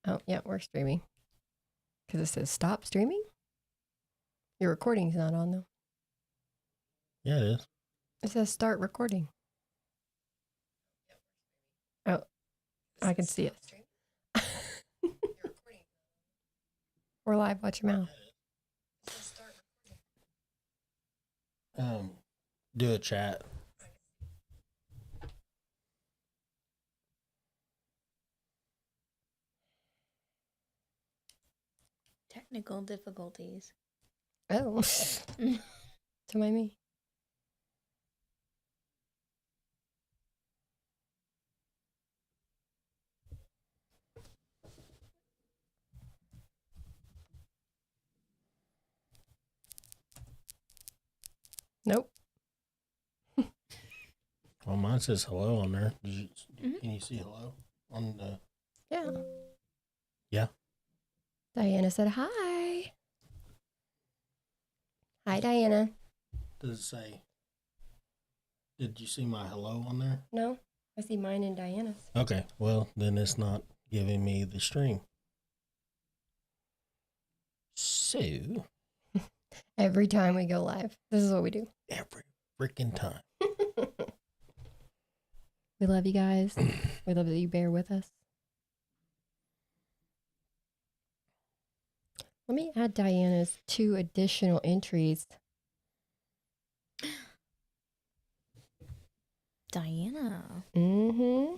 Oh, yeah, we're streaming. Because it says stop streaming? Your recording's not on, though. Yeah, it is. It says start recording. Oh, I can see it. We're live. Watch your mouth. Do a chat. Technical difficulties. Oh. To my me. Nope. Well, mine says hello on there. Can you see hello on the? Yeah. Yeah. Diana said hi. Hi, Diana. Does it say? Did you see my hello on there? No, I see mine and Diana's. Okay. Well, then it's not giving me the stream. So Every time we go live, this is what we do. every freaking time. We love you guys. We love that you bear with us. Let me add Diana's 2 additional entries. Diana. Mm-hmm.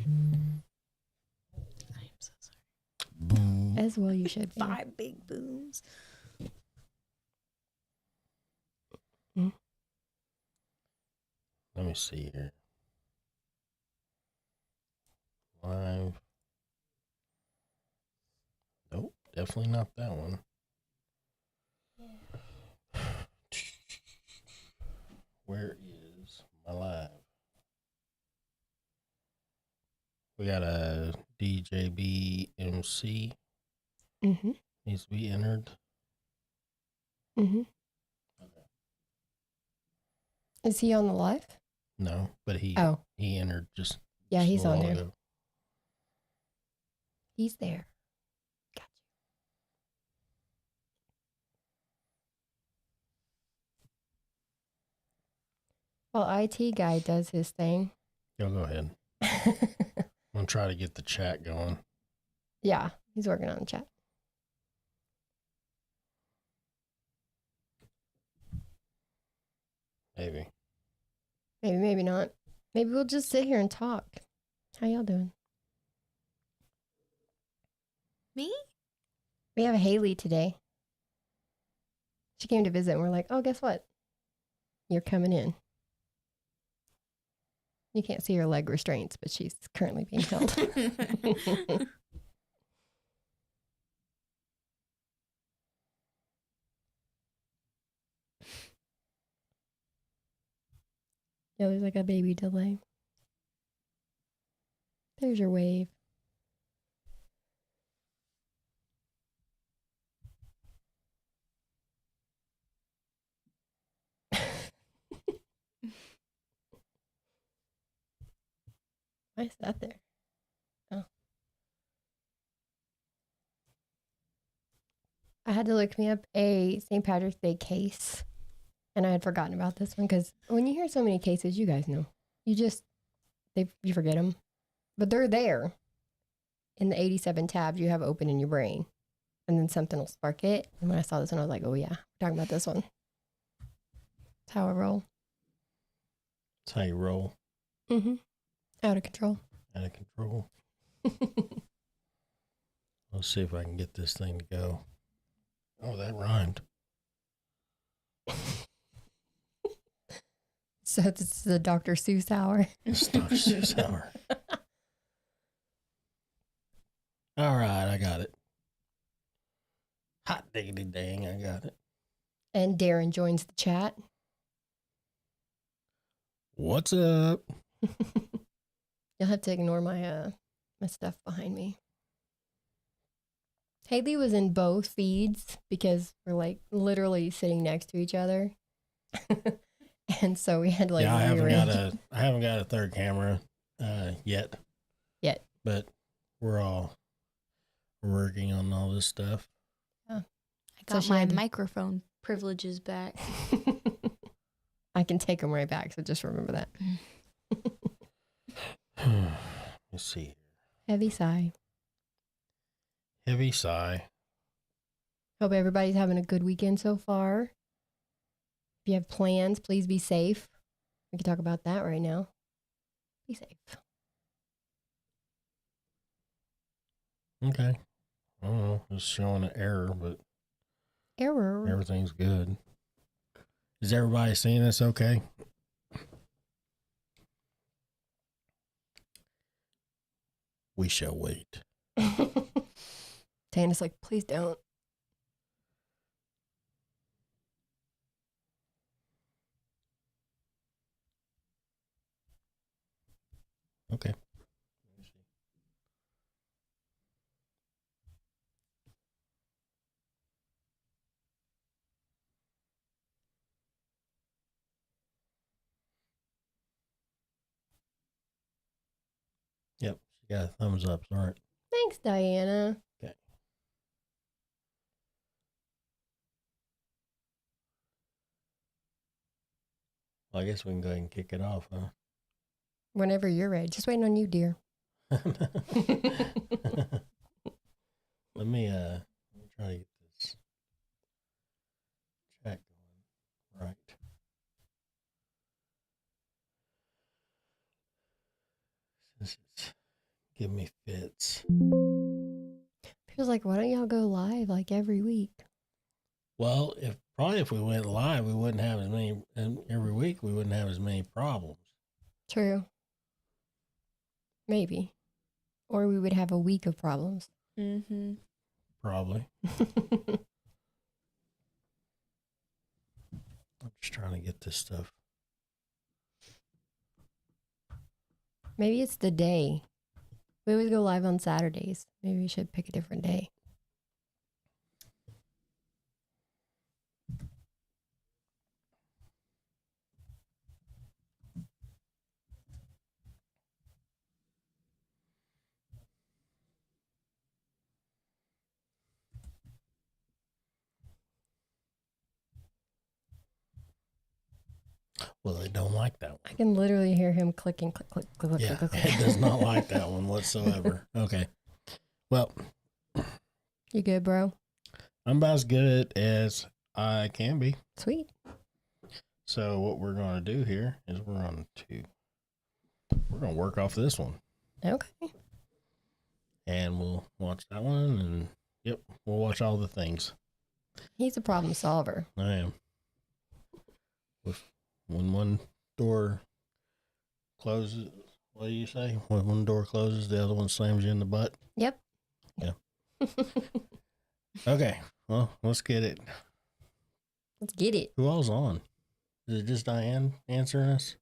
I am so sorry. Boom. As well you should be. 5 big booms. Let me see here. Live. Nope, definitely not that one. Where is my live? We got a DJBMC. Mm-hmm. Needs to be entered. Mm-hmm. Okay. Is he on the live? No, but he entered just Yeah, he's a on while there. ago. He's there. Gotcha. Well, IT guy does his thing. Y'all go ahead. I'm gonna try to get the chat going. Yeah, he's working on the chat. Maybe. Maybe, maybe not. Maybe we'll just sit here and talk. How y'all doing? Me? We have Haley today. She came to visit and we're like, oh, guess what? You're coming in. You can't see her leg restraints, but she's currently being held. Yeah, there's like a baby delay. There's your wave. Why is that there? Oh. I had to look me up a St. Patrick's Day case. And I had forgotten about this one because when you hear so many cases, you guys know. You forget them. But they're there in the 87 tabs you have open in your brain. And then something will spark it. And when I saw this one, I was like, oh yeah, we're talking about this one. That's how I roll. That's how you roll. Mm-hmm. Out of control. Out of control. Let's see if I can get this thing to go. Oh, that rhymed. So it's the Dr. Seuss hour. It's Dr. Seuss hour. All right, I got it. Hot diggity dang, I got it. And Darren joins the chat. What's up? You'll have to ignore my my stuff behind me. Haley was in both feeds because we're like literally sitting next to each other. And so we had to like I haven't got a third camera yet. Yet. But we're all working on all this stuff. I So got she my had to- microphone privileges back. I can take them right back, so just remember that. Let's see. Heavy sigh. Heavy sigh. Hope everybody's having a good weekend so far. If you have plans, please be safe. We can talk about that right now. Be safe. Okay. I don't know. It's showing an error, but Error. everything's good. Is everybody seeing this okay? We shall wait. Tana's like, please don't. Okay. Yep. She got a thumbs up. All right. Thanks, Diana. Okay. Well, I guess we can go ahead and kick it off, huh? Whenever you're ready. Just waiting on you, dear. Let me try to get this chat going. Right. Since it's giving me fits. Feels like, why don't y'all go live like every week? Well, if we went live, we wouldn't have as many, and every week we wouldn't have as many problems. True. Maybe. Or we would have a week of problems. Mm-hmm. Probably. I'm just trying to get this stuff. Maybe it's the day. We always go live on Saturdays. Maybe we should pick a different day. Well, they don't like that I one. can literally hear him clicking, click, click, click, Yeah, click, click, click. it does not like that one whatsoever. Okay. Well, You good, bro? I'm about as good as I can be. Sweet. So what we're going to do here is we're going to work off this one, Okay. and we'll watch that one, and yep, we'll watch all the things. He's a problem solver. I am. When one door closes, what do you say? When one door closes, the other one slams you in the butt. Yep. Yeah. Okay. Well, let's get it. Let's get it. Who all's on? Is it just Diane answering us?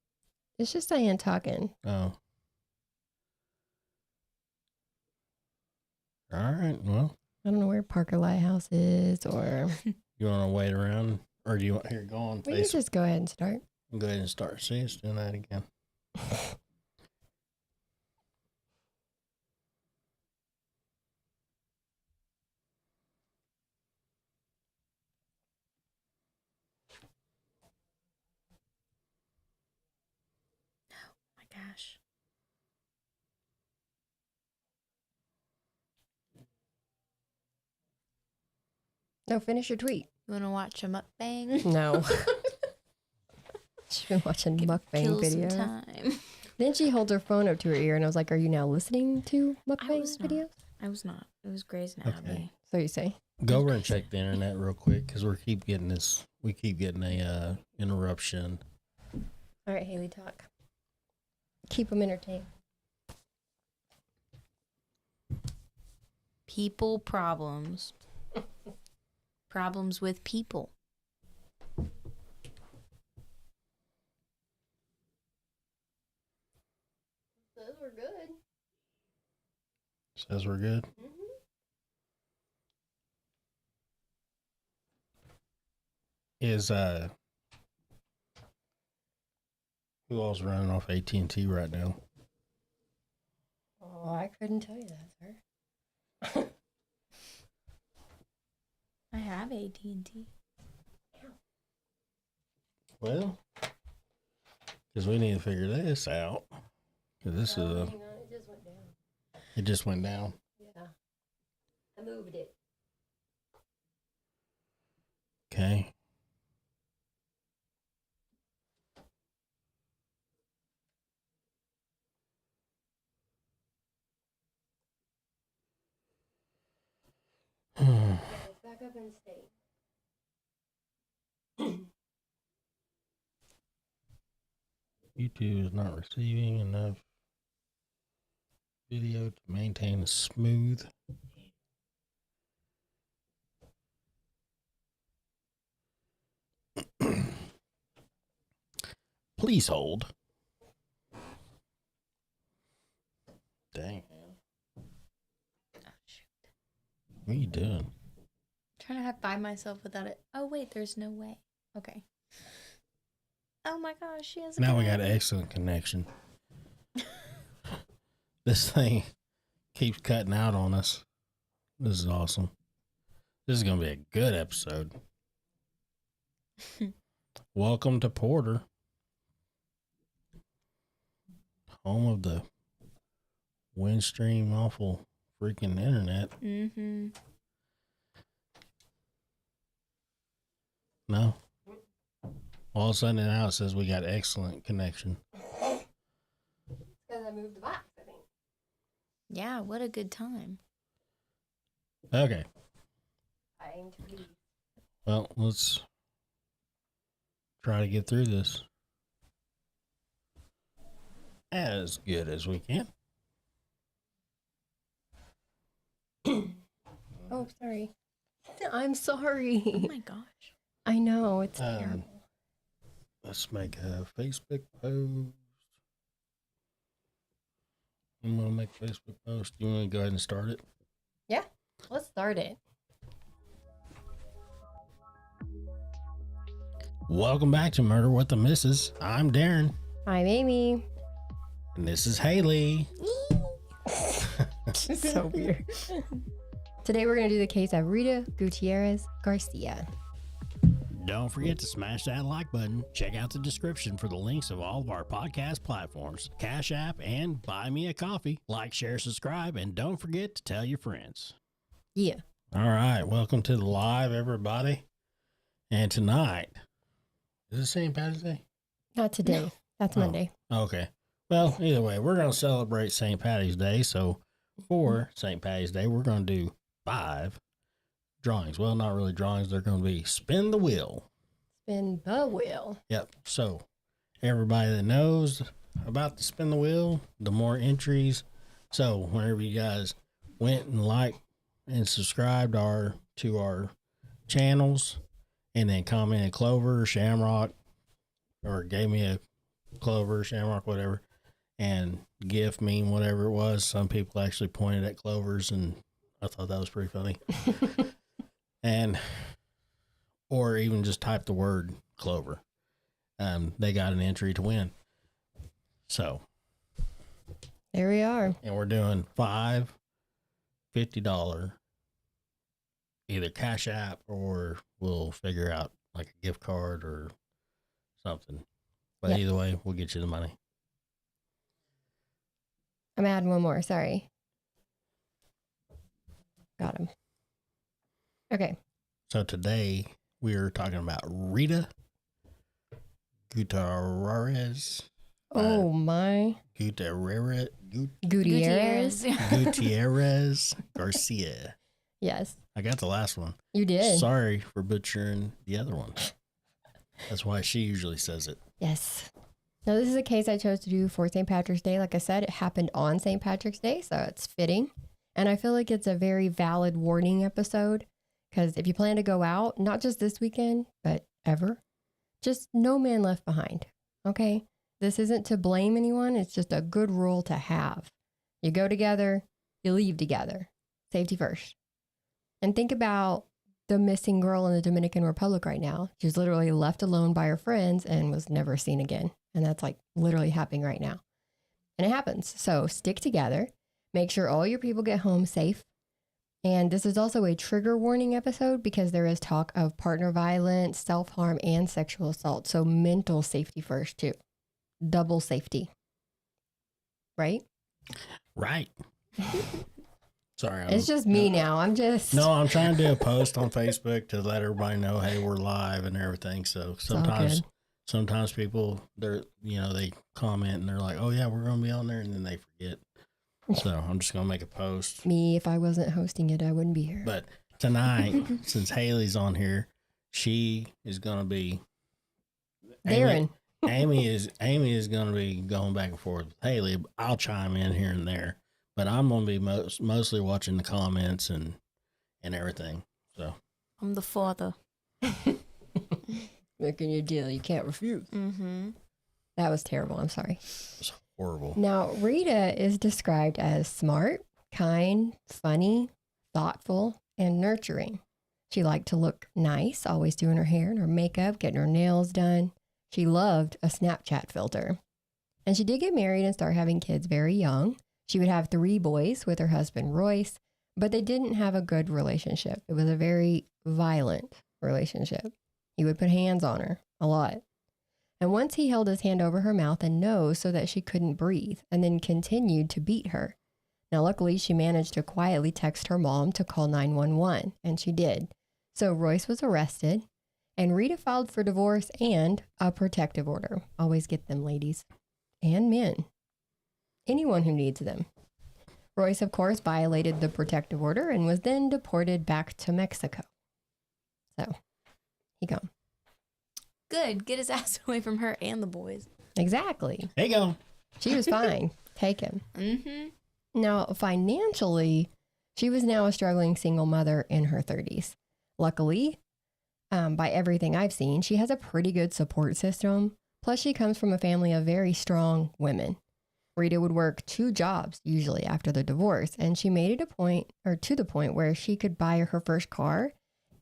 It's just Diane talking. Oh. All right. Well, I don't know where Parker Lighthouse is, or you want to wait around, or do you want here go on we can Facebook? just go ahead and start. Go ahead and start. See, it's doing that again. My gosh. No, finish your tweet. You want to watch a mukbang? No. She's been watching mukbang Kill videos. some time. Then she holds her phone up to her ear, and I was like, "Are you now listening to mukbang was not. videos?" I was not. It was Grey's Anatomy. So you say? Go over and check the internet real quick because we keep getting a interruption. All right, Haley, talk. Keep them entertained. People problems. Problems with people. Those were good. Says we're good. Is who all's running off AT&T right now? Oh, I couldn't tell you that, sir. have AT&T. Well, because we need to figure this out. Because this is hang on, it just went down. it just went down. Yeah. I moved it. Okay. Yeah, it's back up in state. YouTube is not receiving enough video to maintain a smooth. Please hold. Dang. Oh, shoot. What are you doing? Trying to high five myself without it. Oh, wait, there's no way. Okay. Oh my gosh, she has a Now we got connection. excellent connection. This thing keeps cutting out on us. This is awesome. This is going to be a good episode. Welcome to Porter, home of the Windstream awful freaking internet. Mm-hmm. No. All of a sudden now it says we got excellent connection. Because I moved the box, I think. Yeah, what a good time. Okay. I aim to leave. Well, let's try to get through this as good as we can. Oh, sorry. I'm sorry. Oh my gosh. I know, it's terrible. Let's make a Facebook post. I'm going to make a Facebook post. You want to go ahead and start it? Yeah, let's start it. Welcome back to Murder with the Missus. I'm Darren. I'm Amy. And this is Haley. So weird. Today we're going to do the case of Rita Gutierrez-Garcia. Don't forget to smash that like button. Check out the description for the links of all of our podcast platforms, Cash App, and Buy Me a Coffee. Like, share, subscribe, and don't forget to tell your friends. Yeah. All right. Welcome to the live, everybody. And tonight, is it St. Patrick's Day? Not today. No. That's Oh. Monday. Okay. Well, either way, we're going to celebrate St. Patty's Day. So for St. Patty's Day, we're going to do 5 drawings. Well, not really drawings. They're going to be spin the wheel. Spin the wheel. Yep. So everybody that knows about the spin the wheel, the more entries. So whenever you guys went and liked and subscribed to our channels and then commented Clover, Shamrock, or gave me a Clover, Shamrock, whatever, and GIF, meme, whatever it was. Some people actually pointed at Clovers, and I thought that was pretty funny. And or even just type the word Clover. They got an entry to win. So There we are. and we're doing 5 $50 either Cash App, or we'll figure out like a gift card or something. But Yep. either way, we'll get you the money. I'm adding one more. Sorry. Got him. Okay. So today we are talking about Rita Gutierrez. Oh my. Gutierrez Gutierrez. Garcia. Yes, I got the last one. you did. Sorry for butchering the other one. That's why she usually says it. Yes. Now, this is a case I chose to do for St. Patrick's Day. Like I said, it happened on St. Patrick's Day, so it's fitting. And I feel like it's a very valid warning episode, because if you plan to go out, not just this weekend, but ever, just no man left behind. Okay? This isn't to blame anyone. It's just a good rule to have. You go together, you leave together. Safety first. And think about the missing girl in the Dominican Republic right now. She's literally left alone by her friends and was never seen again. And that's like literally happening right now. And it happens. So stick together. Make sure all your people get home safe. And this is also a trigger warning episode because there is talk of partner violence, self-harm, and sexual assault. So mental safety first, too. Double safety. Right? Right. Sorry. It's just me now. I'm trying to do a post on Facebook to let everybody know, hey, we're live and everything. So sometimes people, they comment and they're like, oh, yeah, we're going to be on there. And then they forget. So I'm just going to make a post. Me, if I wasn't hosting it, I wouldn't be here. But tonight, since Haley's on here, she is going to be Darren. Amy is going to be going back and forth with Haley. I'll chime in here and there, but I'm going to be mostly watching the comments and everything. So I'm the father. Making your deal, you can't refuse. Mm-hmm. That was terrible. I'm sorry. it's horrible. Now, Rita is described as smart, kind, funny, thoughtful, and nurturing. She liked to look nice, always doing her hair and her makeup, getting her nails done. She loved a Snapchat filter. And she did get married and start having kids very young. She would have 3 boys with her husband, Royce, but they didn't have a good relationship. It was a very violent relationship. He would put hands on her a lot. And once he held his hand over her mouth and nose so that she couldn't breathe, and then continued to beat her. Now, luckily, she managed to quietly text her mom to call 911, and she did. So Royce was arrested, and Rita filed for divorce and a protective order. Always get them, ladies. And men. Anyone who needs them. Royce, of course, violated the protective order and was then deported back to Mexico. So, he gone. Good. Get his ass away from her and the boys. Exactly. There you go. She was fine. Take him. Mm-hmm. Now, financially, she was now a struggling single mother in her 30s. Luckily, by everything I've seen, she has a pretty good support system. Plus, she comes from a family of very strong women. Rita would work 2 jobs usually after the divorce, and she made it to the point where she could buy her first car,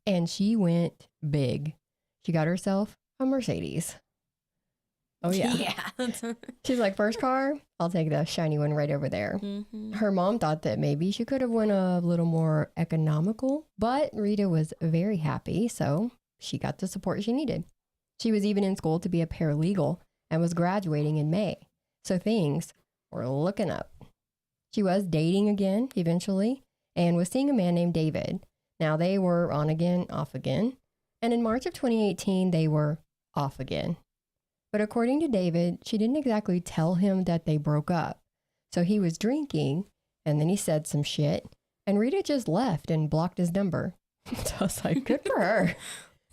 and she went big. She got herself a Mercedes. Oh, yeah. Yeah. She's like, first car, I'll take the shiny one right over there. Mm-hmm. Her mom thought that maybe she could have went a little more economical, but Rita was very happy, so she got the support she needed. She was even in school to be a paralegal and was graduating in May, so things were looking up. She was dating again eventually and was seeing a man named David. Now they were on again, off again, and in March of 2018, they were off again. But according to David, she didn't exactly tell him that they broke up. So he was drinking, and then he said some shit, and Rita just left and blocked his number. So I was like, good for her.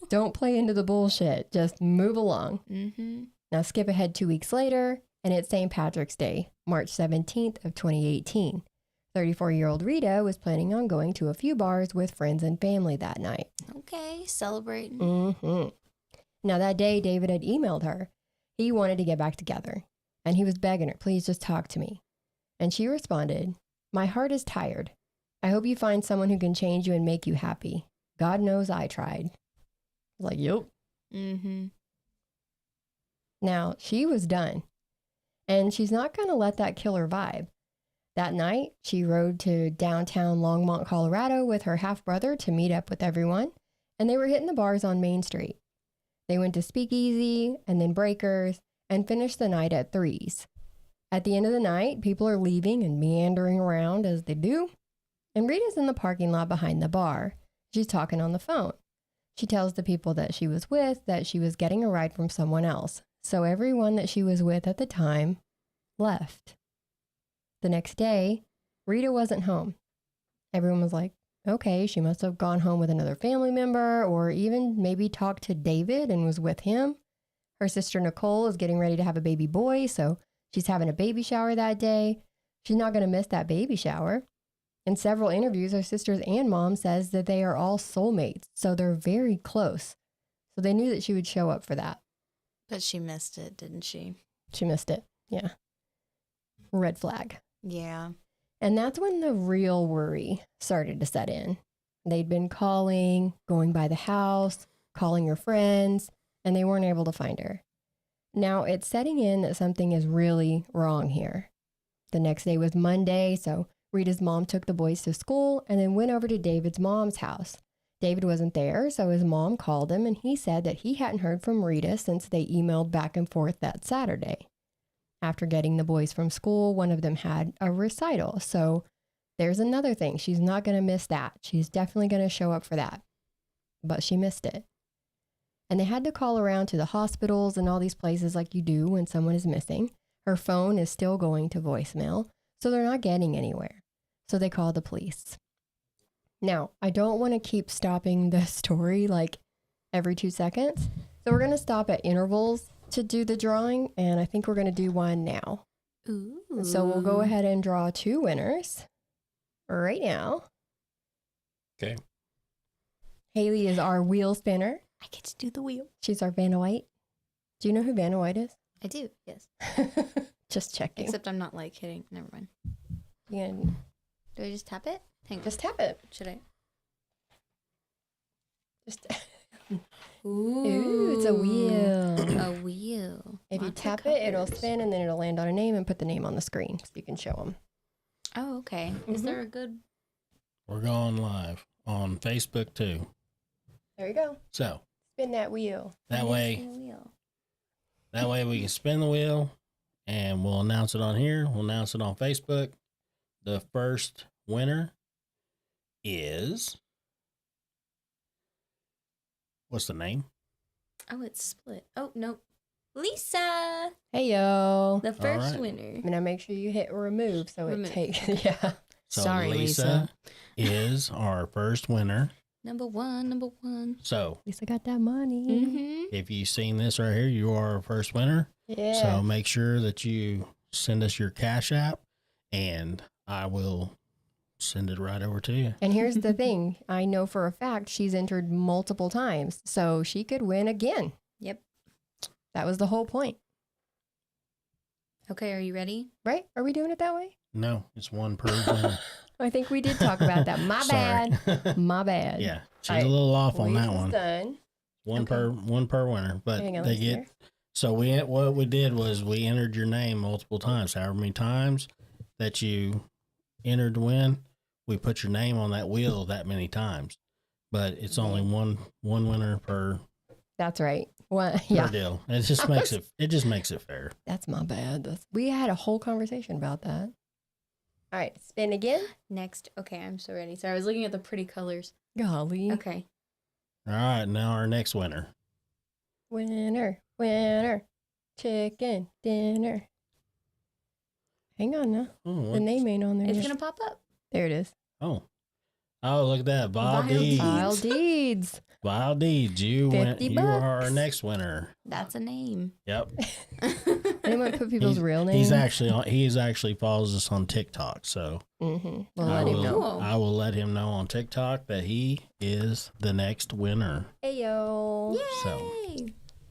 Don't play into the bullshit. Just move along. Mm-hmm. Now skip ahead 2 weeks later, and it's St. Patrick's Day, March 17th of 2018. 34-year-old Rita was planning on going to a few bars with friends and family that night. Okay, celebrating. Mm-hmm. Now that day, David had emailed her. He wanted to get back together, and he was begging her, please just talk to me. And she responded, my heart is tired. I hope you find someone who can change you and make you happy. God knows I tried. I was like, yep. Mm-hmm. Now, she was done, and she's not going to let that kill her vibe. That night, she rode to downtown Longmont, Colorado with her half-brother to meet up with everyone, and they were hitting the bars on Main Street. They went to Speakeasy and then Breakers and finished the night at Threes. At the end of the night, people are leaving and meandering around as they do. And Rita's in the parking lot behind the bar. She's talking on the phone. She tells the people that she was with that she was getting a ride from someone else. So everyone that she was with at the time left. The next day, Rita wasn't home. Everyone was like, okay, she must have gone home with another family member or even maybe talked to David and was with him. Her sister Nicole is getting ready to have a baby boy, so she's having a baby shower that day. She's not going to miss that baby shower. In several interviews, her sisters and mom says that they are all soulmates, so they're very close. So they knew that she would show up for that. But she missed it, didn't she? She missed it, yeah. Red flag. Yeah. And that's when the real worry started to set in. They'd been calling, going by the house, calling her friends, and they weren't able to find her. Now it's setting in that something is really wrong here. The next day was Monday, so Rita's mom took the boys to school and then went over to David's mom's house. David wasn't there, so his mom called him and he said that he hadn't heard from Rita since they emailed back and forth that Saturday. After getting the boys from school, one of them had a recital. So there's another thing. She's not going to miss that. She's definitely going to show up for that. But she missed it. And they had to call around to the hospitals and all these places like you do when someone is missing. Her phone is still going to voicemail, so they're not getting anywhere. So they called the police. Now, I don't want to keep stopping the story like every 2 seconds. So we're going to stop at intervals to do the drawing, and I think we're going to do one now. Ooh. So we'll go ahead and draw 2 winners right now. Okay. Haley is our wheel spinner. I get to do the wheel. She's our Vanna White. Do you know who Vanna White is? I do, yes. Just checking. Except I'm not like hitting. Never mind. Yeah, Do I just tap it? Hang on. just tap it. Should I? Just Ooh. Ooh, it's a wheel. A wheel. If you Lots of tap it, it'll colors. spin and then it'll land on a name and put the name on the screen so you can show them. Oh, okay. Is Mhm. there a good? We're going live on Facebook too. There you go. So Spin that wheel. that way, Wheel. we can spin the wheel and we'll announce it on here. We'll announce it on Facebook. The first winner is, what's the name? Oh, it's split. Oh no, Lisa, Hey, yo. the first right. winner. I'm going to make sure you hit remove so Remove. it takes, yeah. So Sorry, Lisa. is our first winner. Number one. So At least I got that money. Mm-hmm. if you've seen this right here, you are our first winner. Yeah. So make sure that you send us your Cash App and I will send it right over to you. And here's the thing. I know for a fact she's entered multiple times, so she could win again. Yep. That was the whole point, Okay, are you ready? right? Are we doing it that way? No, it's one per winner. I think we did talk about that. My bad. Sorry. My bad. Yeah, she's All right. a little off on that Lisa's one. done. One per winner, but Hang on, they let's get. hear. So what we did was we entered your name multiple times. However many times that you entered to win, we put your name on that wheel that many times. But it's only one winner per That's right. One, yeah. deal. It just makes it fair. That's my bad. We had a whole conversation about that. All right, spin again. Next. Okay, I'm so ready. Sorry, I was looking at the pretty colors. Golly. Okay. All right, now our next winner. Winner, chicken dinner. Hang on now. Oh, The what- name ain't on there It's yet. gonna pop up. There it is. oh, look at that, Vile Vile Deeds. File deeds. Vile Deeds, you 50 You are our bucks. next winner. That's a name. Yep. Anyone put people's real names? He's actually follows us on TikTok, so Mm-hmm. We'll I let him will, know. Cool. I will let him know on TikTok that he is the next winner. Hey, yo. Yay! So-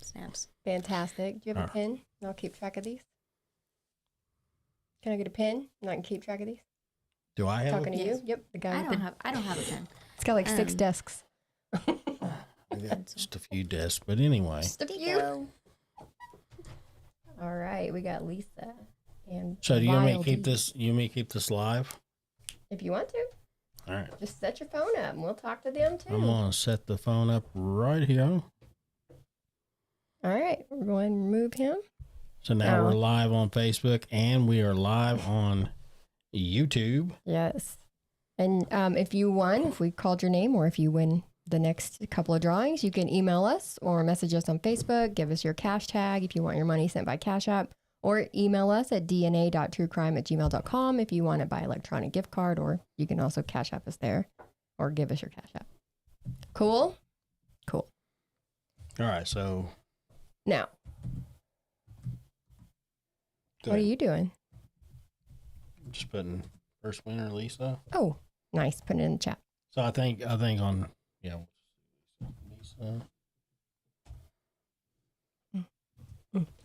Snaps. Fantastic. Do you have a Uh. pen? And I'll keep track of these. Can I get a pen and I can keep track of these? Do I have? Talking to Yes. you? Yep. The guy I with don't the, have. I don't have a pen. it's got like 6 um, desks. I got just a few desks, but anyway. Just a few. All right. We got Lisa. And So do you want me to Vile keep Deeds. this? You want me to keep this live? If you want to, All right. just set your phone up and we'll talk to them too. I'm gonna set the phone up right here. All right. We're going to remove him. So now Oh. we're live on Facebook and we are live on YouTube. Yes. And if you won, if we called your name, or if you win the next couple of drawings, you can email us or message us on Facebook. Give us your cash tag if you want your money sent by Cash App, or email us at dna.truecrime@gmail.com if you want it by electronic gift card, or you can also Cash App us there or give us your Cash App. Cool? Cool. All right. So Now, what are you doing? just putting first winner Lisa. Oh, nice. Put it in the chat. So I think on Lisa.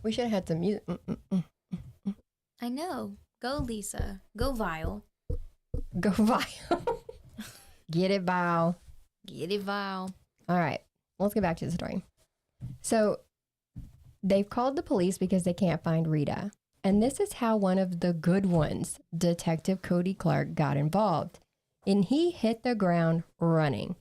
We should have had some music. I know. Go, Lisa. Go, Vile. Go Vile. Get it, Vile. Get it, Vile. All right, let's get back to the story. So they've called the police because they can't find Rita. And this is how one of the good ones, Detective Cody Clark, got involved. And he hit the ground running.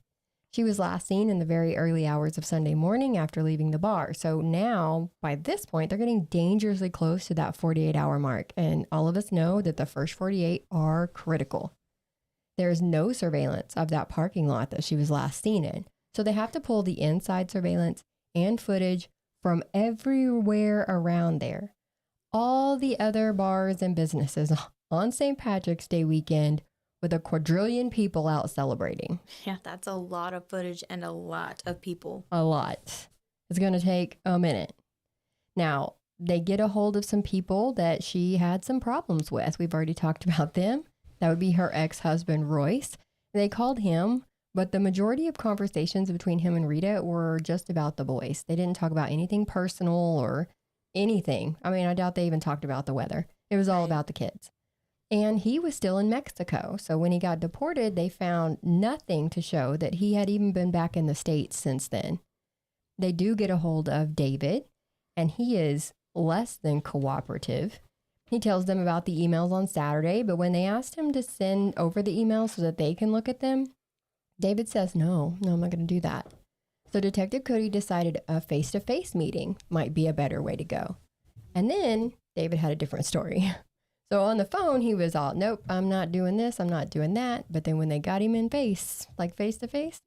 She was last seen in the very early hours of Sunday morning after leaving the bar. So now, by this point, they're getting dangerously close to that 48-hour mark. And all of us know that the first 48 are critical. There is no surveillance of that parking lot that she was last seen in. So they have to pull the inside surveillance and footage from everywhere around there. All the other bars and businesses on St. Patrick's Day weekend with a quadrillion people out celebrating. Yeah, that's a lot of footage and a lot of people. A lot. It's going to take a minute. Now, they get a hold of some people that she had some problems with. We've already talked about them. That would be her ex-husband, Royce. They called him, but the majority of conversations between him and Rita were just about the boys. They didn't talk about anything personal or anything. I mean, I doubt they even talked about the weather. It was all about the kids. And he was still in Mexico. So when he got deported, they found nothing to show that he had even been back in the States since then. They do get a hold of David, and he is less than cooperative. He tells them about the emails on Saturday, but when they asked him to send over the emails so that they can look at them, David says, no, I'm not going to do that. So Detective Cody decided a face-to-face meeting might be a better way to go. And then David had a different story. So on the phone, he was all, nope, I'm not doing this, I'm not doing that. But then when they got him in face, like face-to-face,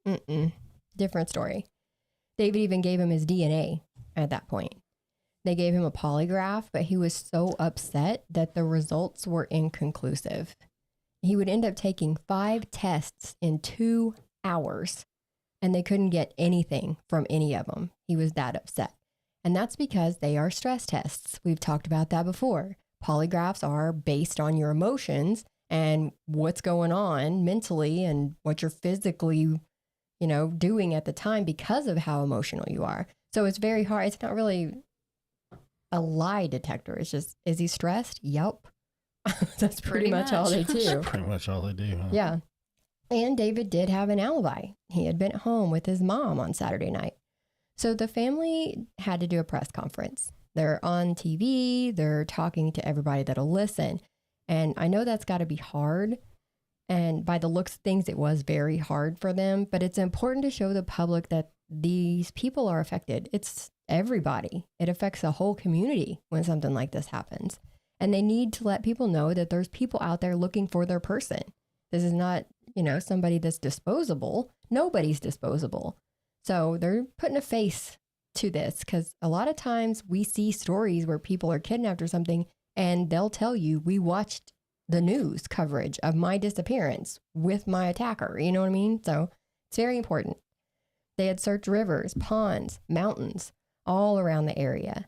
different story. David even gave him his DNA at that point. They gave him a polygraph, but he was so upset that the results were inconclusive. He would end up taking 5 tests in 2 hours, and they couldn't get anything from any of them. He was that upset. And that's because they are stress tests. We've talked about that before. Polygraphs are based on your emotions and what's going on mentally and what you're physically, doing at the time because of how emotional you are. So it's very hard. It's not really a lie detector. It's just, is he stressed? Yep. That's pretty much all they do. Pretty much all they do, huh? Yeah. And David did have an alibi. He had been at home with his mom on Saturday night. So the family had to do a press conference. They're on TV. They're talking to everybody that'll listen. And I know that's got to be hard. And by the looks of things, it was very hard for them. But it's important to show the public that these people are affected. It's everybody. It affects a whole community when something like this happens. And they need to let people know that there's people out there looking for their person. This is not, somebody that's disposable. Nobody's disposable. So they're putting a face to this because a lot of times we see stories where people are kidnapped or something and they'll tell you, we watched the news coverage of my disappearance with my attacker. You know what I mean? So it's very important. They had searched rivers, ponds, mountains, all around the area.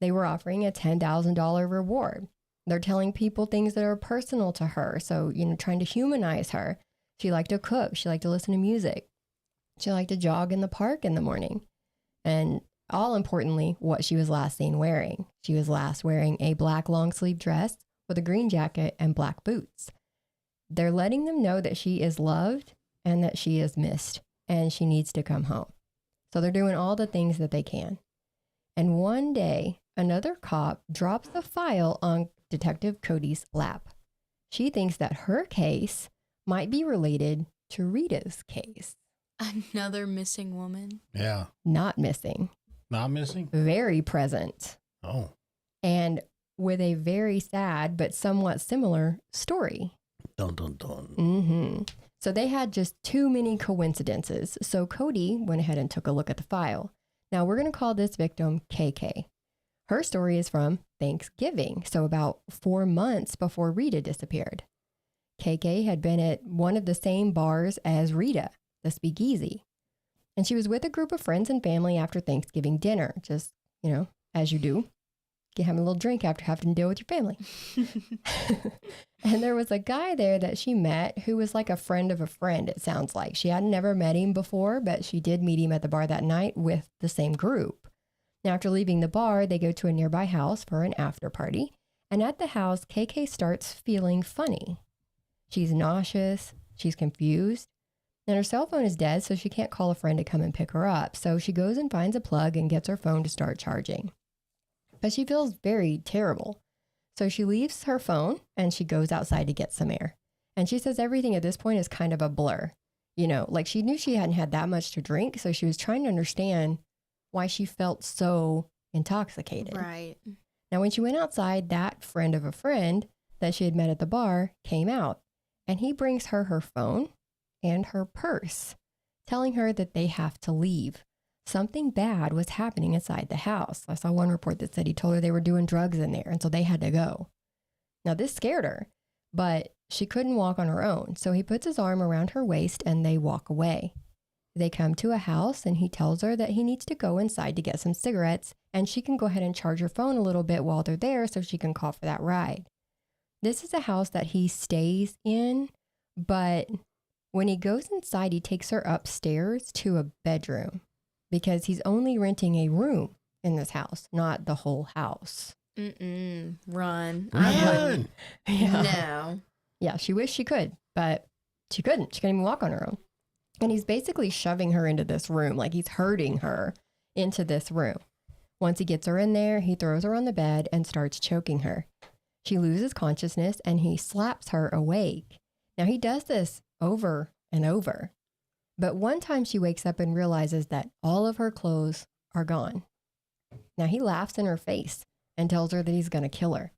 They were offering a $10,000 reward. They're telling people things that are personal to her. So, trying to humanize her. She liked to cook. She liked to listen to music. She liked to jog in the park in the morning. And all importantly, what she was last seen wearing. She was last wearing a black long sleeve dress with a green jacket and black boots. They're letting them know that she is loved and that she is missed and she needs to come home. So they're doing all the things that they can. And one day, another cop drops the file on Detective Cody's lap. She thinks that her case might be related to Rita's case. Another missing woman? Yeah. Not missing. Not missing? Very present. Oh. And with a very sad but somewhat similar story. Dun, dun, dun. Mm-hmm. So they had just too many coincidences. So Cody went ahead and took a look at the file. Now we're going to call this victim KK. Her story is from Thanksgiving, so about 4 months before Rita disappeared. KK had been at one of the same bars as Rita, the Speakeasy. And she was with a group of friends and family after Thanksgiving dinner, just, as you do. You have a little drink after having to deal with your family. And there was a guy there that she met who was like a friend of a friend, it sounds like. She had never met him before, but she did meet him at the bar that night with the same group. Now, after leaving the bar, they go to a nearby house for an after party. And at the house, KK starts feeling funny. She's nauseous. She's confused. And her cell phone is dead, so she can't call a friend to come and pick her up. So she goes and finds a plug and gets her phone to start charging. But she feels very terrible. So she leaves her phone and she goes outside to get some air. And she says everything at this point is kind of a blur. You know, like she knew she hadn't had that much to drink. So she was trying to understand why she felt so intoxicated. Right. Now, when she went outside, that friend of a friend that she had met at the bar came out. And he brings her phone and her purse, telling her that they have to leave. Something bad was happening inside the house. I saw one report that said he told her they were doing drugs in there, and so they had to go. Now, this scared her, but she couldn't walk on her own. So he puts his arm around her waist and they walk away. They come to a house and he tells her that he needs to go inside to get some cigarettes and she can go ahead and charge her phone a little bit while they're there so she can call for that ride. This is a house that he stays in, but when he goes inside, he takes her upstairs to a bedroom because he's only renting a room in this house, not the whole house. Run. Run. Yeah. No. Yeah, she wished she could, but she couldn't. She couldn't even walk on her own. And he's basically shoving her into this room, like he's herding her into this room. Once he gets her in there, he throws her on the bed and starts choking her. She loses consciousness and he slaps her awake. Now, he does this over and over. But one time she wakes up and realizes that all of her clothes are gone. Now, he laughs in her face and tells her that he's going to kill her.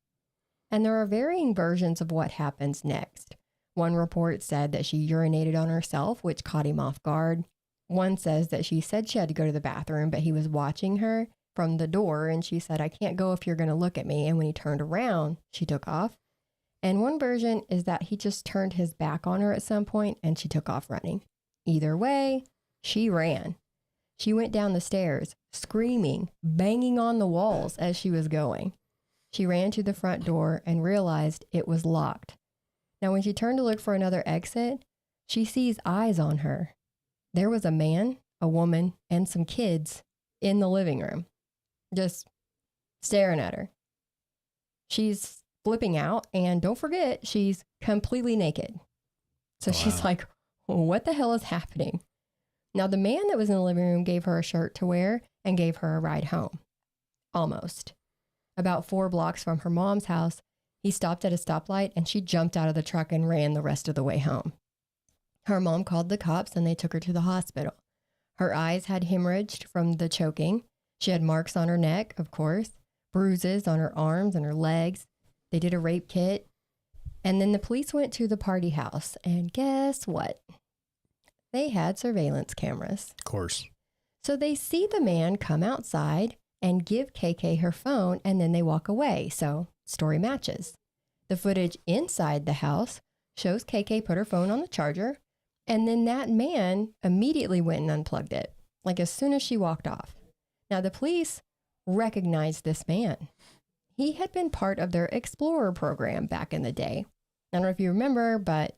And there are varying versions of what happens next. One report said that she urinated on herself, which caught him off guard. One says that she said she had to go to the bathroom, but he was watching her from the door and she said, "I can't go if you're going to look at me." And when he turned around, she took off. And one version is that he just turned his back on her at some point and she took off running. Either way, she ran. She went down the stairs, screaming, banging on the walls as she was going. She ran to the front door and realized it was locked. Now, when she turned to look for another exit, she sees eyes on her. There was a man, a woman, and some kids in the living room, just staring at her. She's flipping out, and don't forget, she's completely naked. So she's like, what the hell is happening? Now, the man that was in the living room gave her a shirt to wear and gave her a ride home. Almost. About 4 blocks from her mom's house, he stopped at a stoplight and she jumped out of the truck and ran the rest of the way home. Her mom called the cops and they took her to the hospital. Her eyes had hemorrhaged from the choking. She had marks on her neck, of course, bruises on her arms and her legs. They did a rape kit. And then the police went to the party house. And guess what? They had surveillance cameras. Of course. So they see the man come outside and give KK her phone, and then they walk away. So story matches. The footage inside the house shows KK put her phone on the charger, and then that man immediately went and unplugged it, like as soon as she walked off. Now, the police recognized this man. He had been part of their Explorer program back in the day. I don't know if you remember, but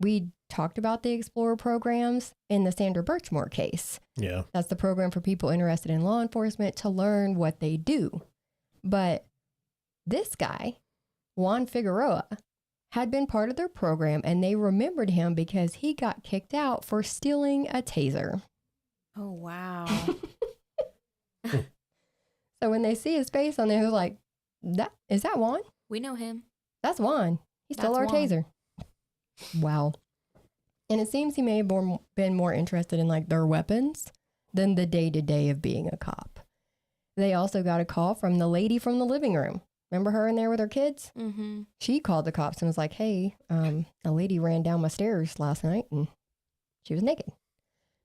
we talked about the Explorer programs in the Sandra Birchmore case. Yeah. That's the program for people interested in law enforcement to learn what they do. But this guy, Juan Figueroa, had been part of their program and they remembered him because he got kicked out for stealing a taser. Oh, wow. So when they see his face on there, they're like, is that Juan? We know him. That's Juan. He stole our That's Juan. taser. Wow. And it seems he may have been more interested in like their weapons than the day-to-day of being a cop. They also got a call from the lady from the living room. Remember her in there with her kids? Mm-hmm. She called the cops and was like, hey, a lady ran down my stairs last night and she was naked.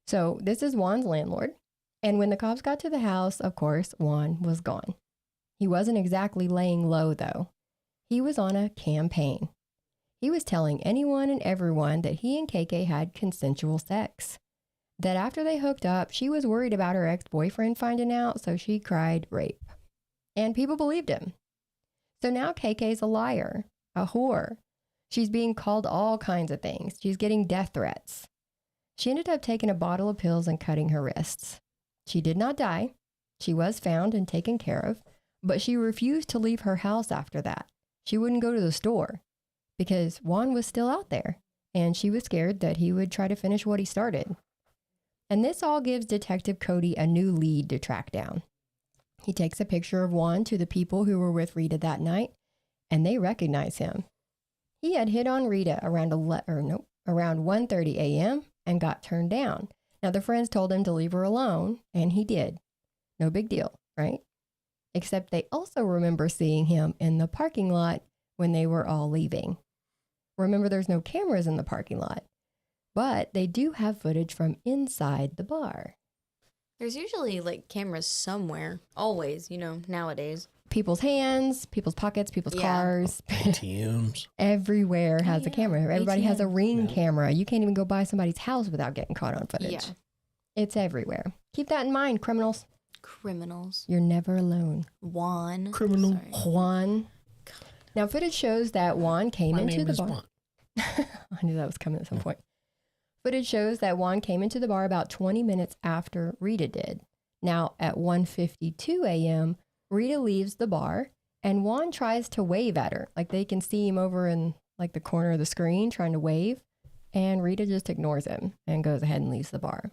So this is Juan's landlord. And when the cops got to the house, of course, Juan was gone. He wasn't exactly laying low, though. He was on a campaign. He was telling anyone and everyone that he and KK had consensual sex. That after they hooked up, she was worried about her ex-boyfriend finding out, so she cried rape. And people believed him. So now KK's a liar, a whore. She's being called all kinds of things. She's getting death threats. She ended up taking a bottle of pills and cutting her wrists. She did not die. She was found and taken care of, but she refused to leave her house after that. She wouldn't go to the store because Juan was still out there and she was scared that he would try to finish what he started. And this all gives Detective Cody a new lead to track down. He takes a picture of Juan to the people who were with Rita that night, and they recognize him. He had hit on Rita around 1:30 a.m. and got turned down. Now, the friends told him to leave her alone, and he did. No big deal, right? Except they also remember seeing him in the parking lot when they were all leaving. Remember, there's no cameras in the parking lot, but they do have footage from inside the bar. There's usually like cameras somewhere, always, nowadays. People's hands, people's pockets, people's cars. ATMs. Everywhere has a camera. Everybody has a ATM. Ring camera. You can't even go by somebody's house without getting caught on footage. Yeah. It's everywhere. Keep that in mind, criminals. Criminals. You're never alone. Juan. Criminal. Sorry. Juan. Now, footage shows that Juan came My into name the is bar. Juan. I knew that was coming at some point. Footage shows that Juan came into the bar about 20 minutes after Rita did. Now, at 1:52 a.m., Rita leaves the bar, and Juan tries to wave at her. Like, they can see him over in, like, the corner of the screen trying to wave, and Rita just ignores him and goes ahead and leaves the bar.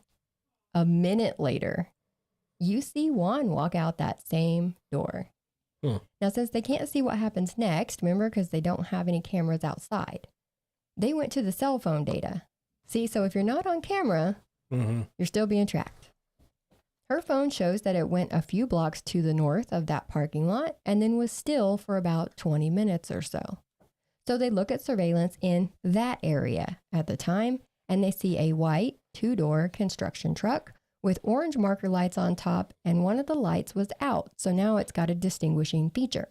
A minute later, you see Juan walk out that same door. Now, since they can't see what happens next, remember, because they don't have any cameras outside, they went to the cell phone data. See, so if you're not on camera, you're still being tracked. Her phone shows that it went a few blocks to the north of that parking lot and then was still for about 20 minutes or so. So they look at surveillance in that area at the time, and they see a white 2-door construction truck with orange marker lights on top, and one of the lights was out. So now it's got a distinguishing feature.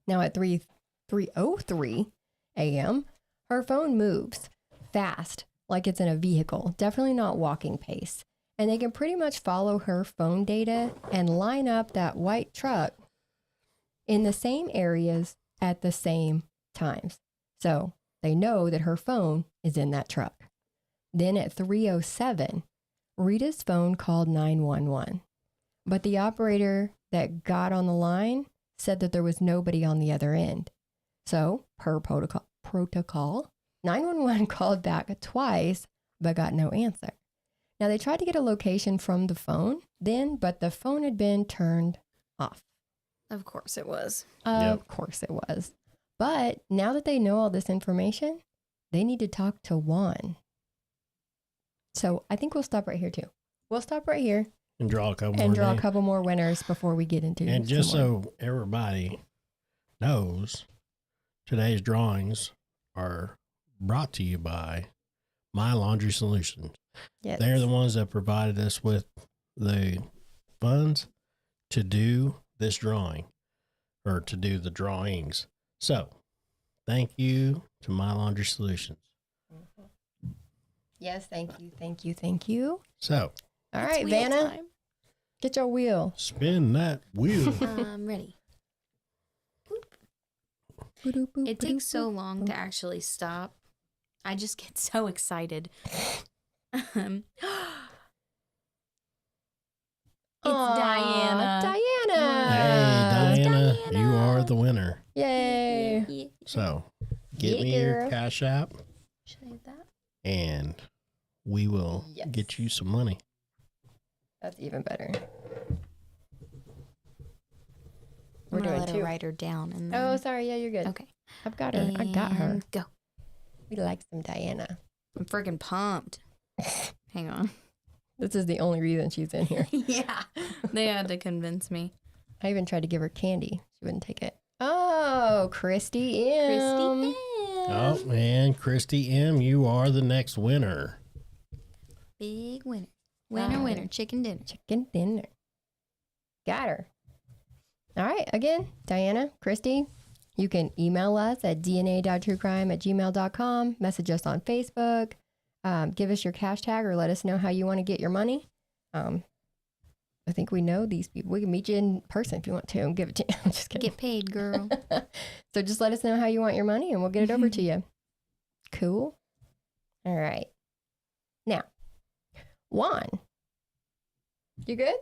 Now at 3:03 a.m., her phone moves fast, like it's in a vehicle, definitely not walking pace. And they can pretty much follow her phone data and line up that white truck in the same areas at the same times. So they know that her phone is in that truck. Then at 3:07, Rita's phone called 911. But the operator that got on the line said that there was nobody on the other end. So, per protocol, 911 called back twice, but got no answer. Now, they tried to get a location from the phone then, but the phone had been turned off. Of course it was. Of course it was. But now that they know all this information, they need to talk to Juan. So I think we'll stop right here too. We'll stop right here And draw a couple and more draw a names. couple more winners before we get into And some just more. so everybody knows, today's drawings are brought to you by My Laundry Solutions. Yes. They're the ones that provided us with the funds to do this drawing, or to do the drawings. So, thank you to My Laundry Solutions. Yes, thank you, thank you, thank you. So, All It's right, wheel Vanna, time. get your wheel. spin that wheel. Ready. It takes so long to actually stop. I just get so excited. It's Diana. Diana. Hey, Diana, Diana. you are the winner. Yay. Yeah. So, get Yeah, me your girl. Cash App, Should I have that? and we will Yes. get you some money. That's even better. I'm We're gonna doing let her two. write her down. And Oh, then... sorry. Yeah, you're good. Okay. I've got her. I got her. And Go. We like some Diana. I'm freaking pumped. Hang on. This is the only reason she's in here. Yeah. They had to convince me. I even tried to give her candy. She wouldn't take it. Oh, Christy M. Christy. Oh, and Christy M., you are the next winner. Big winner. Winner, winner. Chicken dinner. Chicken dinner. Got her. All right. Again, Diana, Christy, you can email us at dna.truecrime@gmail.com. Message us on Facebook. Give us your cash tag or let us know how you want to get your money. I think we know these people. We can meet you in person if you want to and give it to you. I'm just kidding. Get paid, girl. So just let us know how you want your money and we'll get it over to you. Cool. All right. Now, Juan, you good?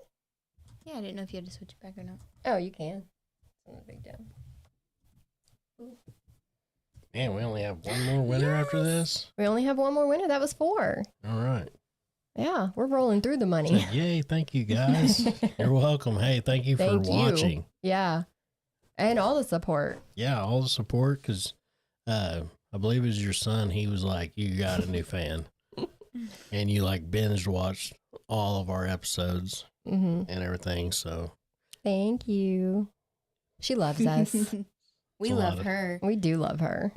Yeah, I didn't know if you had to switch it back or not. Oh, you can. It's not a big deal. Man, we only have one more winner after this. We only have one more winner. That was 4. All right. Yeah, we're rolling through the So, money. yay, thank you guys. You're welcome. Hey, thank you for Thank you. watching. Yeah. And all the support. Yeah, all the support, because I believe it was your son. He was like, you got a new fan. And you like binge watched all of our episodes and everything. So thank you. She loves us. We love her. We do love her.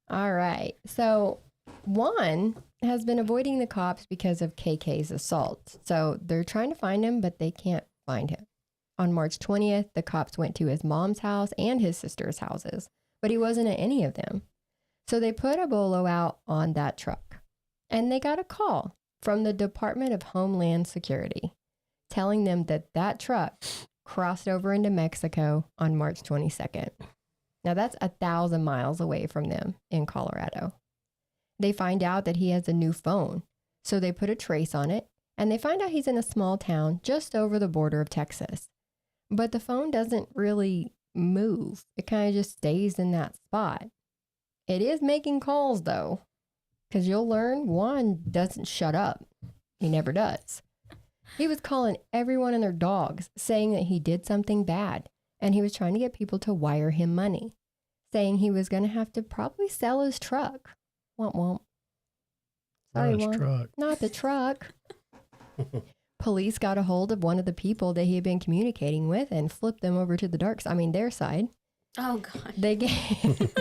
All right. So Juan has been avoiding the cops because of KK's assault. So they're trying to find him, but they can't find him. On March 20th, the cops went to his mom's house and his sister's houses, but he wasn't at any of them. So they put a bolo out on that truck, and they got a call from the Department of Homeland Security telling them that that truck crossed over into Mexico on March 22nd. Now that's 1,000 miles away from them in Colorado. They find out that he has a new phone, so they put a trace on it, and they find out he's in a small town just over the border of Texas. But the phone doesn't really move. It kind of just stays in that spot. It is making calls, though, because you'll learn Juan doesn't shut up. He never does. He was calling everyone and their dogs, saying that he did something bad, and he was trying to get people to wire him money, saying he was going to have to probably sell his truck. Womp womp. Sorry, Not his Juan. truck. Not the truck. Police got a hold of one of the people that he had been communicating with and flipped them over to the dark side. I mean, their side. Oh, God. They gave...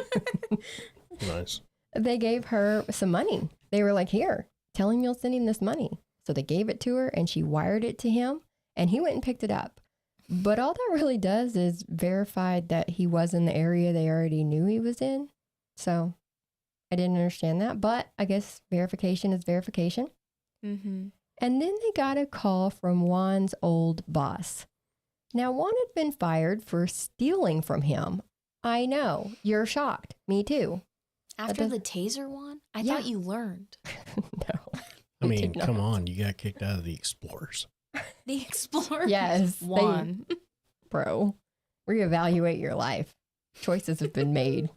Nice. They gave her some money. They were like, here, tell him you'll send him this money. So they gave it to her and she wired it to him and he went and picked it up. But all that really does is verify that he was in the area they already knew he was in. So I didn't understand that, but I guess verification is verification. Mm-hmm. And then they got a call from Juan's old boss. Now, Juan had been fired for stealing from him. I know, you're shocked. Me too. After the taser one? I thought you learned. No. I mean, come on. You got kicked out of the Explorers. The Explorer? Yes. One. Bro, reevaluate your life. Choices have been made.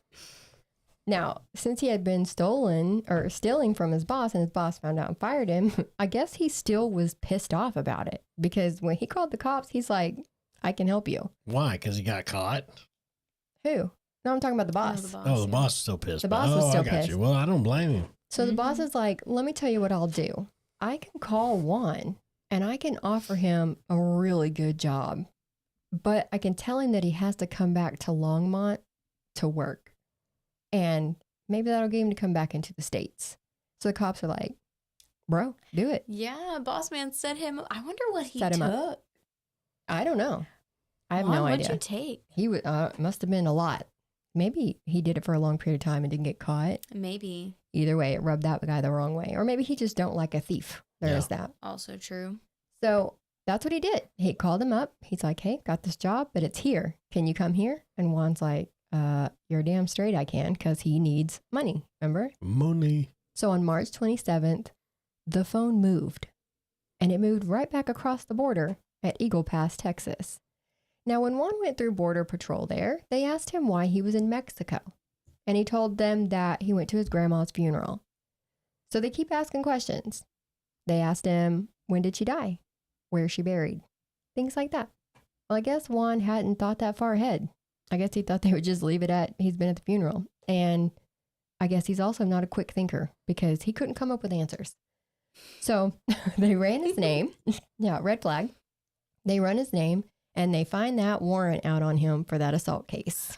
Now, since he had been stealing from his boss and his boss found out and fired him, I guess he still was pissed off about it. Because when he called the cops, he's like, I can help you. Why? Because he got caught? Who? No, I'm talking about the boss. The boss is still pissed. The boss was still I got pissed. you. Well, I don't blame him. So the boss is like, let me tell you what I'll do. I can call Juan and I can offer him a really good job. But I can tell him that he has to come back to Longmont to work. And maybe that'll get him to come back into the States. So the cops are like, bro, do it. Yeah, boss man set him up. I wonder what he Set him took. up. I don't know. I have Juan, no idea. What'd you take? He must have been a lot. Maybe he did it for a long period of time and didn't get caught. Maybe. Either way, it rubbed that guy the wrong way. Or maybe he just don't like a thief. There is that. Also true. So that's what he did. He called him up. He's like, hey, got this job, but it's here. Can you come here? And Juan's like, you're damn straight I can, because he needs money. Remember? Money. So on March 27th, the phone moved. And it moved right back across the border at Eagle Pass, Texas. Now, when Juan went through Border Patrol there, they asked him why he was in Mexico. And he told them that he went to his grandma's funeral. So they keep asking questions. They asked him, when did she die? Where is she buried? Things like that. Well, I guess Juan hadn't thought that far ahead. I guess he thought they would just leave it at he's been at the funeral. And I guess he's also not a quick thinker because he couldn't come up with answers. So they ran his name. Yeah, red flag. They run his name and they find that warrant out on him for that assault case.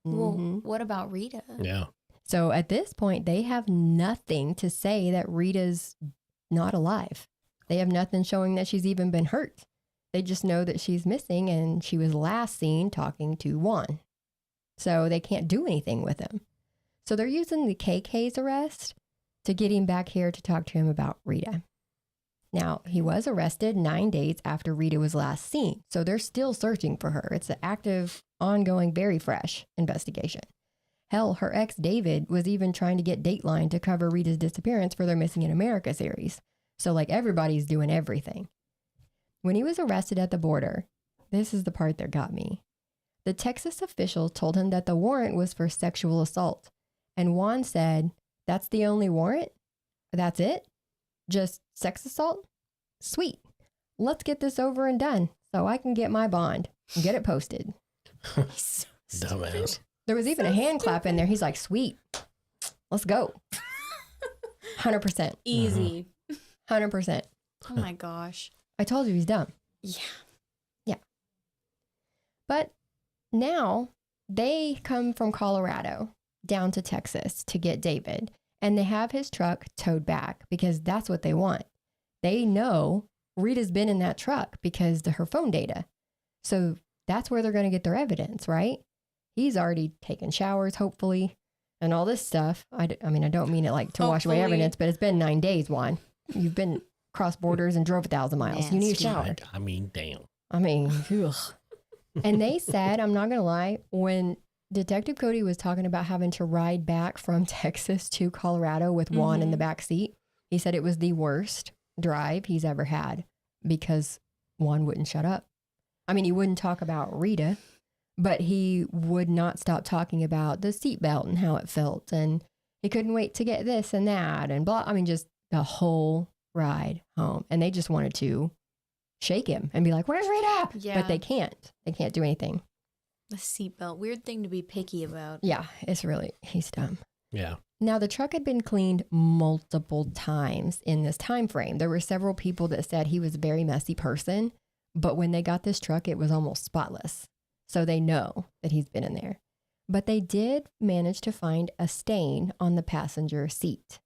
Well, what about Rita? Yeah. So at this point, they have nothing to say that Rita's not alive. They have nothing showing that she's even been hurt. They just know that she's missing and she was last seen talking to Juan. So they can't do anything with him. So they're using the KK's arrest to get him back here to talk to him about Rita. Now, he was arrested 9 days after Rita was last seen. So they're still searching for her. It's an active, ongoing, very fresh investigation. Hell, her ex, David, was even trying to get Dateline to cover Rita's disappearance for their Missing in America series. So like everybody's doing everything. When he was arrested at the border, this is the part that got me. The Texas official told him that the warrant was for sexual assault. And Juan said, that's the only warrant? That's it? Just sex assault? Sweet. Let's get this over and done so I can get my bond. Get it posted. He's so Dumbass. There was even a hand clap in there. He's like, sweet. Let's go. 100%. easy. 100%. Oh my gosh. I told you he's dumb. Yeah. But now they come from Colorado down to Texas to get David, and they have his truck towed back because that's what they want. They know Rita's been in that truck because of her phone data. So that's where they're going to get their evidence, right? He's already taken showers, hopefully, and all this stuff. I mean, I don't mean it like to wash away Hopefully. evidence, but it's been 9 days, Juan. You've been cross borders and drove 1,000 miles. You need a Nasty. shower. I mean, damn. I mean, ugh. And they said, I'm not going to lie, when Detective Cody was talking about having to ride back from Texas to Colorado with Juan in the back seat, he said it was the worst drive he's ever had because Juan wouldn't shut up. I mean, he wouldn't talk about Rita, but he would not stop talking about the seatbelt and how it felt. And he couldn't wait to get this and that and blah. I mean, just the whole ride home. And they just wanted to shake him and be like, where's Rita? Yeah. But they can't. They can't do anything. The seatbelt. Weird thing to be picky about. Yeah, he's dumb. Yeah. Now, the truck had been cleaned multiple times in this time frame. There were several people that said he was a very messy person, but when they got this truck, it was almost spotless. So they know that he's been in there. But they did manage to find a stain on the passenger seat.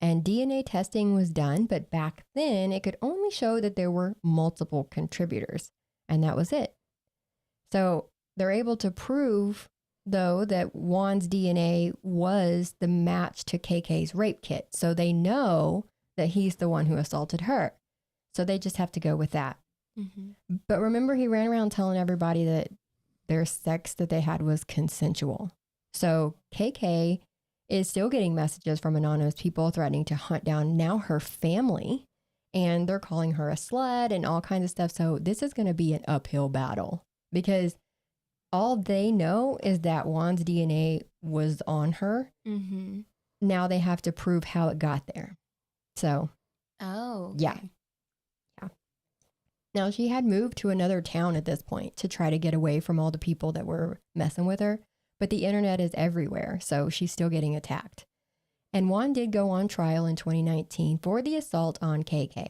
And DNA testing was done, but back then it could only show that there were multiple contributors, and that was it. So they're able to prove, though, that Juan's DNA was the match to KK's rape kit. So they know that he's the one who assaulted her. So they just have to go with that. Mm-hmm. But remember, he ran around telling everybody that their sex that they had was consensual. So KK is still getting messages from anonymous people threatening to hunt down now her family. And they're calling her a slut and all kinds of stuff. So this is going to be an uphill battle because all they know is that Juan's DNA was on her. Mm-hmm. Now they have to prove how it got there. So, Oh. Okay. Yeah. Now she had moved to another town at this point to try to get away from all the people that were messing with her. But the internet is everywhere, so she's still getting attacked. And Juan did go on trial in 2019 for the assault on KK.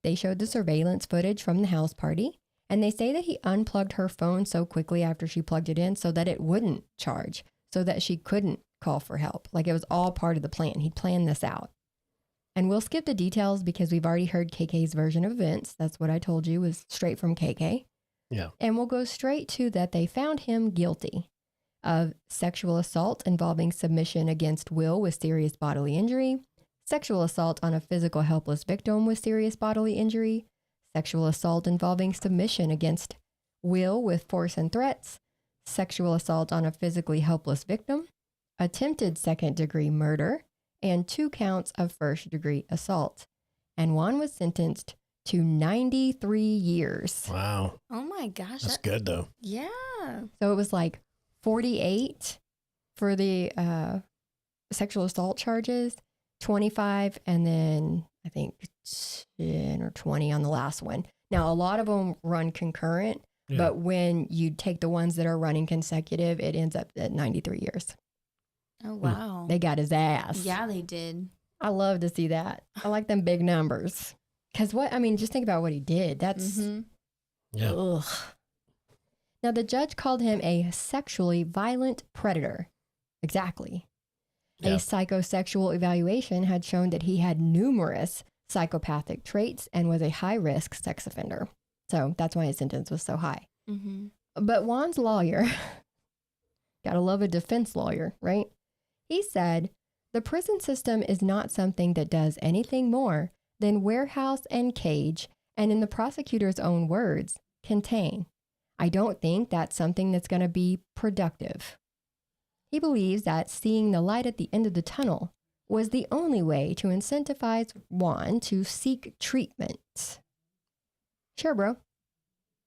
They showed the surveillance footage from the house party, and they say that he unplugged her phone so quickly after she plugged it in so that it wouldn't charge, so that she couldn't call for help. Like it was all part of the plan. He'd planned this out. And we'll skip the details because we've already heard KK's version of events. That's what I told you was straight from KK. Yeah. And we'll go straight to that they found him guilty of sexual assault involving submission against will with serious bodily injury, sexual assault on a physical helpless victim with serious bodily injury, sexual assault involving submission against will with force and threats, sexual assault on a physically helpless victim, attempted second-degree murder, and 2 counts of first-degree assault. And Juan was sentenced to 93 years. Wow. Oh my gosh. That's good, though. Yeah. So it was like 48 for the sexual assault charges, 25, and then I think 10 or 20 on the last one. Now, a lot of them run concurrent, Yeah. but when you take the ones that are running consecutive, it ends up at 93 years. Oh wow. They got his ass. Yeah, they did. I love to see that. I like them big numbers. Because just think about what he did. That's, Yeah. ugh. Now, the judge called him a sexually violent predator. Exactly. Yeah. A psychosexual evaluation had shown that he had numerous psychopathic traits and was a high-risk sex offender. So that's why his sentence was so high. Mm-hmm. But Juan's lawyer, gotta love a defense lawyer, right? He said, the prison system is not something that does anything more than warehouse and cage, and in the prosecutor's own words, contain. I don't think that's something that's going to be productive. He believes that seeing the light at the end of the tunnel was the only way to incentivize Juan to seek treatment. Sure, bro.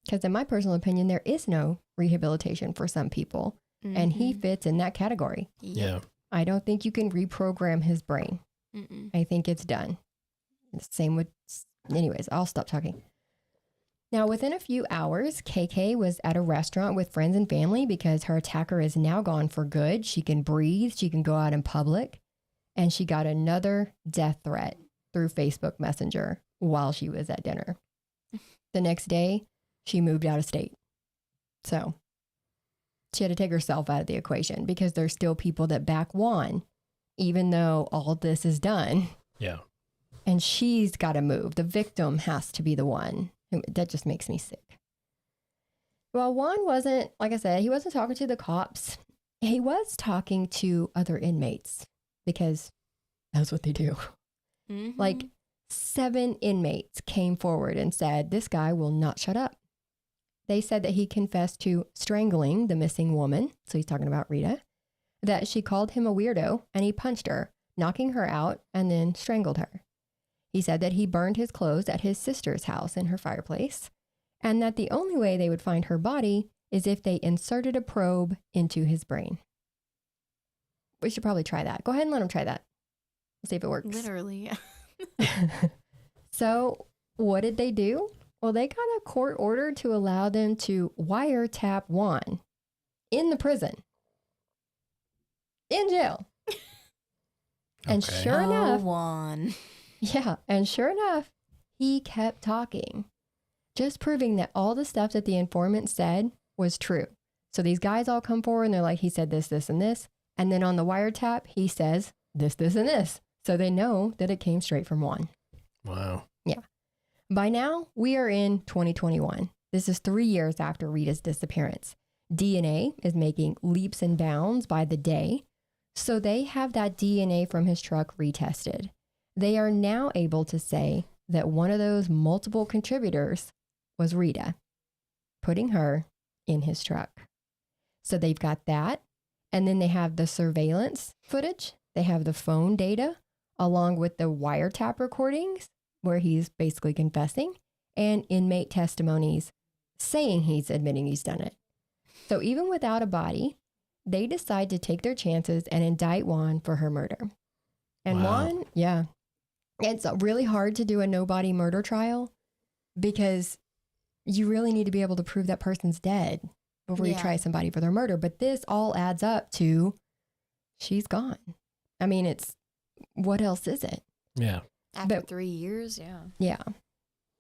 Because in my personal opinion, there is no rehabilitation for some people, and he fits in that category. Yeah. I don't think you can reprogram his brain. Mm-mm. I think it's done. Same with, anyways, I'll stop talking. Now, within a few hours, KK was at a restaurant with friends and family because her attacker is now gone for good. She can breathe. She can go out in public. And she got another death threat through Facebook Messenger while she was at dinner. The next day, she moved out of state. So she had to take herself out of the equation because there's still people that back Juan, even though all this is done. Yeah. And she's got to move. The victim has to be the one. That just makes me sick. Well, Juan wasn't, like I said, he wasn't talking to the cops. He was talking to other inmates because that's what they do. Mm-hmm. Like 7 inmates came forward and said, this guy will not shut up. They said that he confessed to strangling the missing woman. So he's talking about Rita, that she called him a weirdo and he punched her, knocking her out and then strangled her. He said that he burned his clothes at his sister's house in her fireplace and that the only way they would find her body is if they inserted a probe into his brain. We should probably try that. Go ahead and let him try that. See if it works. Literally. So what did they do? Well, they got a court order to allow them to wiretap Juan in the prison, in jail. And Okay. sure enough, Juan. yeah, and sure enough, he kept talking, just proving that all the stuff that the informant said was true. So these guys all come forward and they're like, he said this, this, and this. And then on the wiretap, he says this, this, and this. So they know that it came straight from Juan. Wow. Yeah. By now, we are in 2021. This is 3 years after Rita's disappearance. DNA is making leaps and bounds by the day. So they have that DNA from his truck retested. They are now able to say that one of those multiple contributors was Rita, putting her in his truck. So they've got that. And then they have the surveillance footage. They have the phone data along with the wiretap recordings where he's basically confessing and inmate testimonies saying he's admitting he's done it. So even without a body, they decide to take their chances and indict Juan for her murder. And Wow. Juan, yeah, it's really hard to do a no-body murder trial because you really need to be able to prove that person's dead before you Yeah. try somebody for their murder. But this all adds up to she's gone. I mean, it's what else is it? Yeah. After But- 3 years, yeah. Yeah.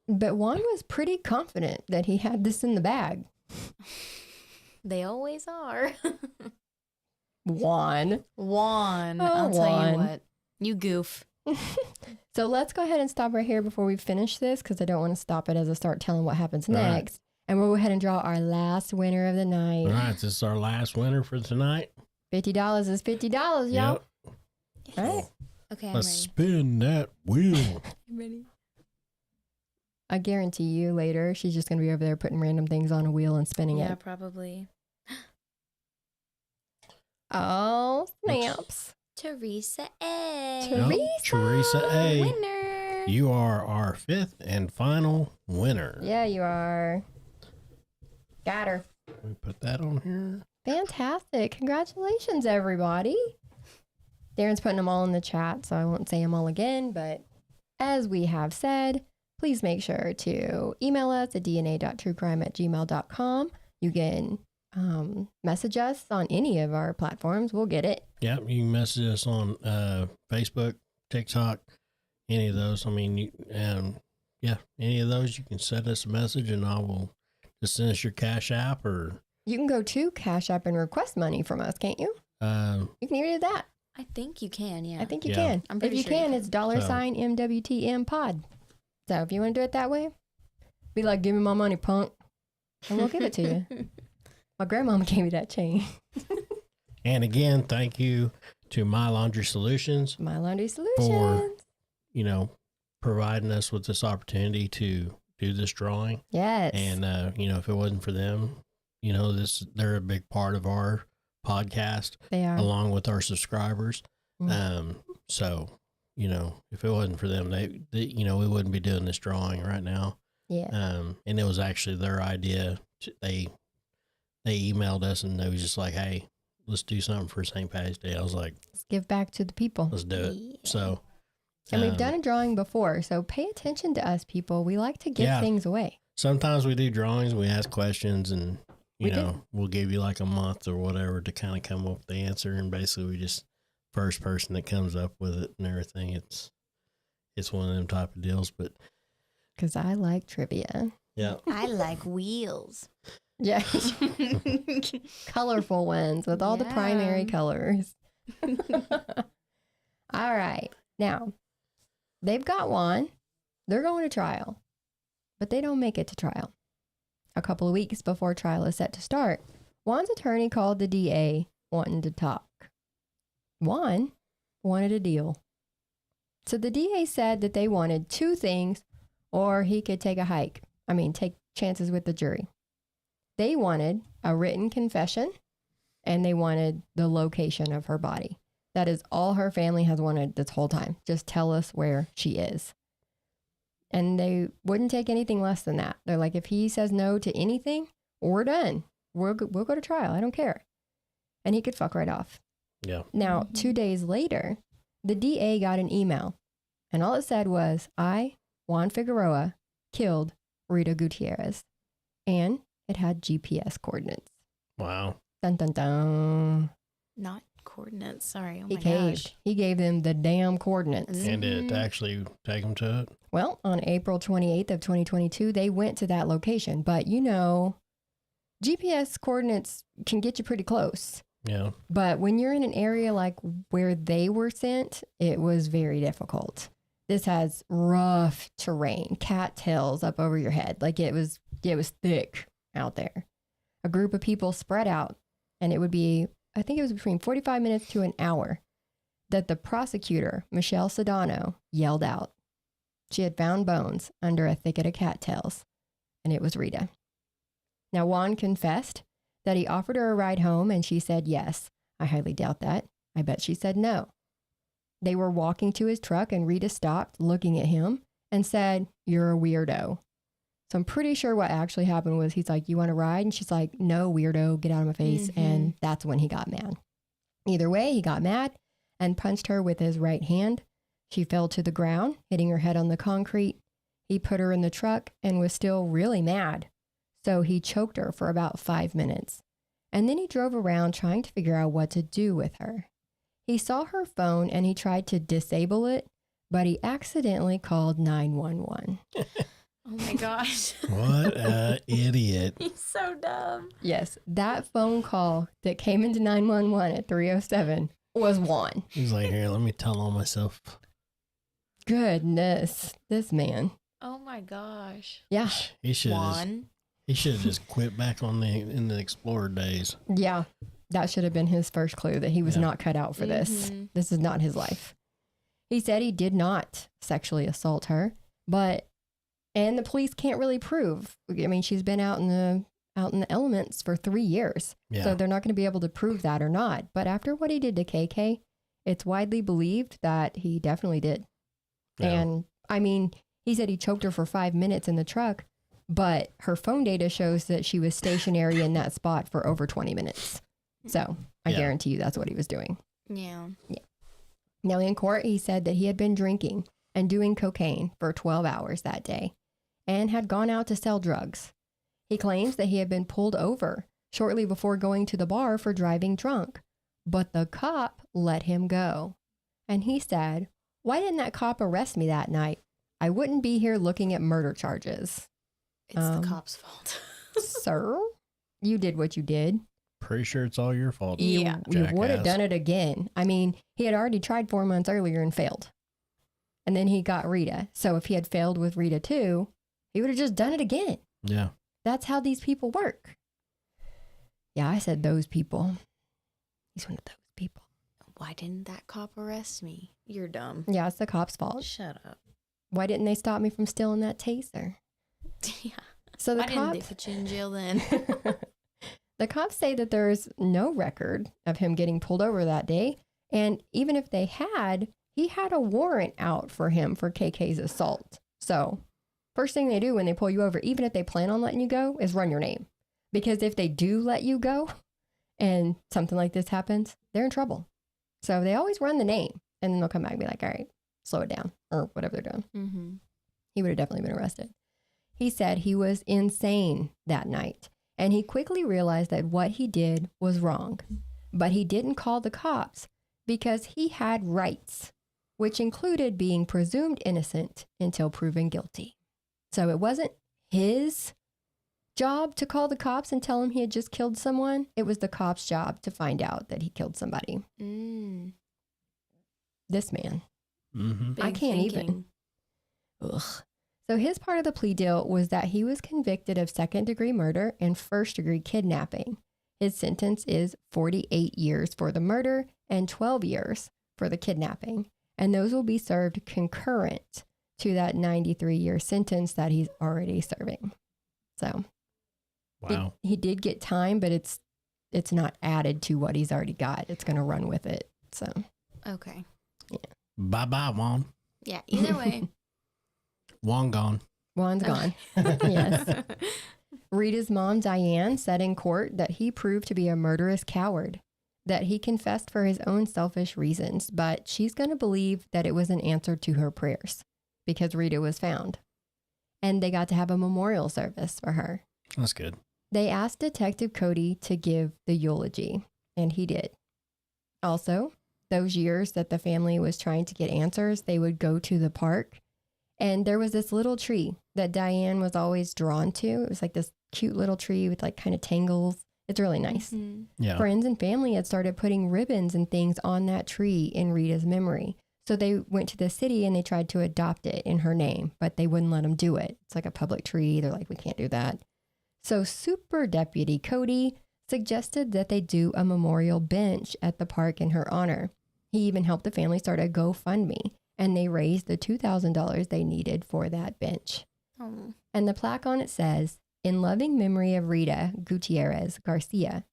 But Juan was pretty confident that he had this in the bag. They always are. Juan. Juan, Oh, I'll tell Juan. you what. You goof. So let's go ahead and stop right here before we finish this because I don't want to stop it as I start telling what happens All right. next. And we'll go ahead and draw our last winner of the night. All right. This is our last winner for tonight. $50 is $50, y'all. Yep. All right. Okay, I'm Let's ready. spin that wheel. I'm ready. I guarantee you later, she's just going to be over there putting random things on a wheel and spinning Yeah, it. probably. Oh, snaps. Teresa A. Teresa. Teresa A. Winner. You are our 5th and final winner. Yeah, you are. Got her. Let me put that on here. Fantastic. Congratulations, everybody. Darren's putting them all in the chat, so I won't say them all again. But as we have said, please make sure to email us at dna.truecrime@gmail.com. You can message us on any of our platforms. We'll get it. Yep. You can message us on Facebook, TikTok, any of those. I mean, yeah, any of those. You can send us a message and I will just send us your Cash App or. You can go to Cash App and request money from us, can't you? You can even do that. I think you can, yeah. I think you Yeah. can. I'm If pretty you sure you can, can. it's $ MWTM pod. So if you want to do it that way, be like, give me my money, punk. And we'll give it to you. My grandmama gave me that chain. And again, thank you to My Laundry Solutions, My Laundry Solutions. providing us with this opportunity to do this drawing. Yes. And, if it wasn't for them, they're a big part of our podcast they are. along with our subscribers. Mm. So, if it wasn't for them, they we wouldn't be doing this drawing right now. Yeah. And it was actually their idea. They emailed us and they was just like, hey, let's do something for St. Patty's Day. I was like, Let's give back to the people. let's do it. Yeah. So, And we've done a drawing before, so pay attention to us, people. We like to give Yeah. things away. Sometimes we do drawings, we ask questions, and We do. we'll give you like a month or whatever to kind of come up with the answer. And basically, we just first person that comes up with it and everything. It's one of them type of deals. But Because I like trivia. yeah, I like wheels. Yeah. Colorful ones with all the primary Yeah. colors. All right. Now, they've got Juan. They're going to trial, but they don't make it to trial. A couple of weeks before trial is set to start, Juan's attorney called the DA wanting to talk. Juan wanted a deal. So the DA said that they wanted two things, or he could take a hike. Take chances with the jury. They wanted a written confession, and they wanted the location of her body. That is all her family has wanted this whole time. Just tell us where she is. And they wouldn't take anything less than that. They're like, if he says no to anything, we're done. We'll go to trial. I don't care. And he could fuck right off. yeah, Now, 2 days later, the DA got an email, and all it said was, I, Juan Figueroa, killed Rita Gutierrez. And it had GPS coordinates. wow, Dun, dun, dun. Not coordinates. Sorry. Oh He my gave. gosh. He gave them the damn coordinates. and it Mhm. actually take them to it. Well, on April 28th of 2022, they went to that location. But GPS coordinates can get you pretty close. Yeah, But when you're in an area like where they were sent, it was very difficult. This has rough terrain, cattails up over your head. Like it was thick out there. A group of people spread out, and it would be, I think it was between 45 minutes to an hour that the prosecutor, Michelle Sedano, yelled out. She had found bones under a thicket of cattails, and it was Rita. Now, Juan confessed that he offered her a ride home, and she said yes. I highly doubt that. I bet she said no. They were walking to his truck, and Rita stopped looking at him and said, "You're a weirdo." So I'm pretty sure what actually happened was he's like, "You want to ride?" And she's like, "No, weirdo, get out of my face." And that's when he got mad. Either way, he got mad and punched her with his right hand. She fell to the ground, hitting her head on the concrete. He put her in the truck and was still really mad. So he choked her for about 5 minutes. And then he drove around trying to figure out what to do with her. He saw her phone and he tried to disable it, but he accidentally called 911. Oh my gosh. what a idiot! He's so dumb. Yes, that phone call that came into 911 at 3:07 was Juan. He's like, here, let me tell on myself. Goodness, this man. Oh my gosh. Yeah, He should have Juan. just quit back in the Explorer days. yeah. That should have been his first clue that he was Yeah. not cut out for this. Mhm. This is not his life. He said he did not sexually assault her, and the police can't really prove. She's been out in the elements for 3 years. Yeah, So they're not going to be able to prove that or not. But after what he did to KK, it's widely believed that he definitely did. yeah. And he said he choked her for 5 minutes in the truck, but her phone data shows that she was stationary in that spot for over 20 minutes. So I Yeah. guarantee you that's what he was doing. Yeah. Now in court, he said that he had been drinking and doing cocaine for 12 hours that day and had gone out to sell drugs. He claims that he had been pulled over shortly before going to the bar for driving drunk, but the cop let him go. And he said, "Why didn't that cop arrest me that night? I wouldn't be here looking at murder charges." It's Um, the cop's fault. Sir, you did what you did. Pretty sure it's all your fault. Yeah. You would have jackass. done it again. He had already tried 4 months earlier and failed. And then he got Rita. So if he had failed with Rita too, he would have just done it again. Yeah, That's how these people work. Yeah, I said those people. He's one of those people. Why didn't that cop arrest me? You're dumb. Yeah, it's the cop's fault. Shut up. Why didn't they stop me from stealing that taser? Yeah. So the Why didn't they cops, put you in jail then? the cops say that there's no record of him getting pulled over that day. And even if they had, he had a warrant out for him for KK's assault. So first thing they do when they pull you over, even if they plan on letting you go, is run your name. Because if they do let you go and something like this happens, they're in trouble. So they always run the name and then they'll come back and be like, all right, slow it down or whatever they're doing. Mm-hmm. He would have definitely been arrested. He said he was insane that night, and he quickly realized that what he did was wrong. But he didn't call the cops because he had rights, which included being presumed innocent until proven guilty. So it wasn't his job to call the cops and tell him he had just killed someone. It was the cops' job to find out that he killed somebody. This man. I can't even. Ugh. So his part of the plea deal was that he was convicted of second-degree murder and first-degree kidnapping. His sentence is 48 years for the murder and 12 years for the kidnapping. And those will be served concurrent to that 93-year sentence that he's already serving. So wow. He did get time, but it's not added to what he's already got. It's going to run with it. So Okay. yeah. Bye-bye, Juan. Yeah, either way. Juan gone. Juan's gone. Yes. Rita's mom, Diane, said in court that he proved to be a murderous coward, that he confessed for his own selfish reasons, but she's going to believe that it was an answer to her prayers because Rita was found. And they got to have a memorial service for her. That's good. They asked Detective Cody to give the eulogy, and he did. Also, those years that the family was trying to get answers, they would go to the park, and there was this little tree that Diane was always drawn to. It was like this cute little tree with like kind of tangles. It's really nice. Yeah. Friends and family had started putting ribbons and things on that tree in Rita's memory. So they went to the city and they tried to adopt it in her name, but they wouldn't let them do it. It's like a public tree. They're like, we can't do that. So Super Deputy Cody suggested that they do a memorial bench at the park in her honor. He even helped the family start a GoFundMe, and they raised the $2,000 they needed for that bench. Oh. And the plaque on it says, "In loving memory of Rita Gutierrez-Garcia,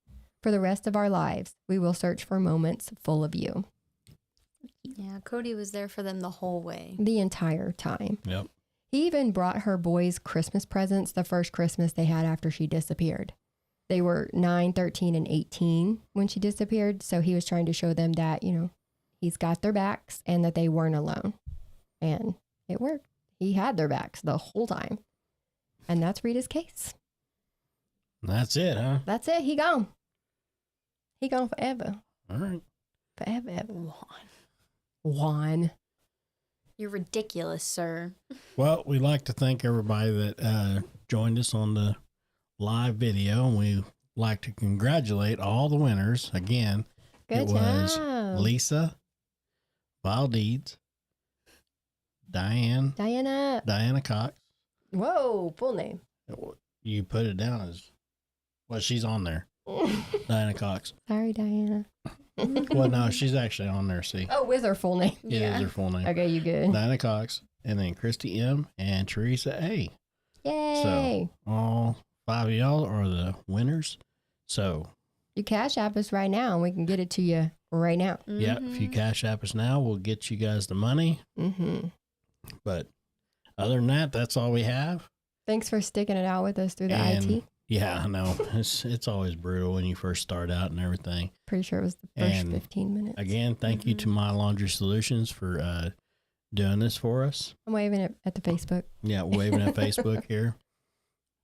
for the rest of our lives, we will search for moments full of you." Yeah, Cody was there for them the whole way. The entire time. Yep. He even brought her boys Christmas presents the first Christmas they had after she disappeared. They were 9, 13, and 18 when she disappeared. So he was trying to show them that, you know, he's got their backs and that they weren't alone. And it worked. He had their backs the whole time. And that's Rita's case. That's it, huh? That's it. He gone. He gone forever. All right. Forever, ever. Juan. You're ridiculous, sir. Well, we'd like to thank everybody that joined us on the live video, and we like to congratulate all the winners. Again, Good it was job. Lisa, Valdeeds, Diana Cox. Whoa, full name. You put it down as, well, she's on there. Diana Cox. Sorry, Diana. Well, no, she's actually on there, see. Oh, with her full name. It is her full name. Okay, you good. Diana Cox, and then Christy M. and Teresa A. Yay. So all 5 of y'all are the winners. So You Cash App us right now and we can get it to you right now. yeah, if you Cash App us now, we'll get you guys the money. Mm-hmm. But other than that, that's all we have. Thanks for sticking it out with us through the IT. Yeah, I know. It's always brutal when you first start out and everything. Pretty sure it was the first And 15 minutes. Again, thank you to My Laundry Solutions for doing this for us. I'm waving it at the Facebook. Yeah, waving at Facebook here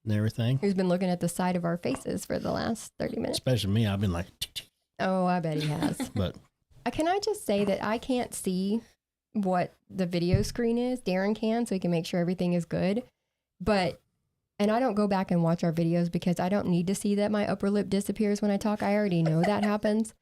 and everything. Who's been looking at the side of our faces for the last 30 minutes. Especially me. I've been like, Oh, I bet he has. but Can I just say that I can't see what the video screen is? Darren can, so he can make sure everything is good. And I don't go back and watch our videos because I don't need to see that my upper lip disappears when I talk. I already know that happens.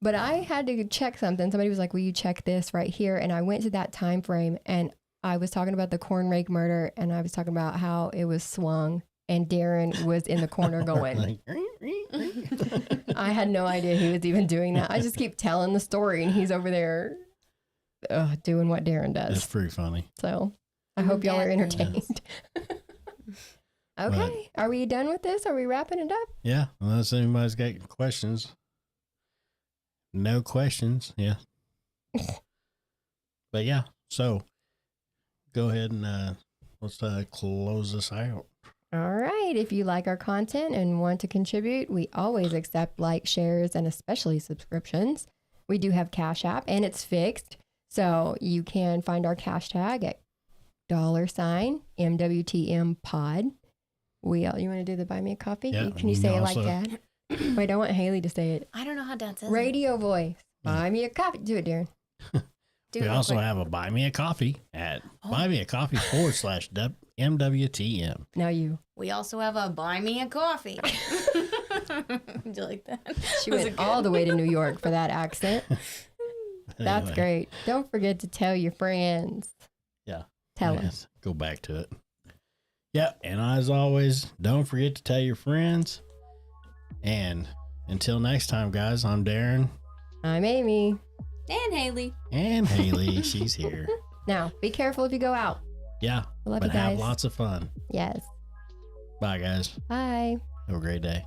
But I had to check something. Somebody was like, will you check this right here? And I went to that time frame and I was talking about the corn rake murder and I was talking about how it was swung and Darren was in the corner going. I had no idea he was even doing that. I just keep telling the story and he's over there doing what Darren does. it's pretty funny. So I hope y'all are Yeah. entertained. Okay. Are we done with this? Are we wrapping it up? Yeah, unless anybody's got questions. No questions. Yeah. But yeah, so go ahead and let's close this out. All right. If you like our content and want to contribute, we always accept likes, shares, and especially subscriptions. We do have Cash App and it's fixed. So you can find our cash tag at $MWTM pod. You want to do the buy me a coffee? Yeah, Can you say it like that? Wait, I want Haley to say it. I don't know how Dad says Radio voice. Buy me a coffee. Do it, Darren. Do We it also quick. have a buy me a coffee at buymeacoffee.com/MWTM. Now you. We also have a buy me a coffee. Do you like that? She Was went it good? all the way to New York for that accent. That's Anyway, great. Don't forget to tell your friends. Yeah. Tell Yes, us. Go back to it. Yep. And as always, don't forget to tell your friends. And until next time, guys, I'm Darren. I'm Amy. And Haley. And Haley, she's here. Now, be careful if you go out. Yeah. I love But you guys. have lots of fun. Yes. Bye, guys. Bye. Have a great day.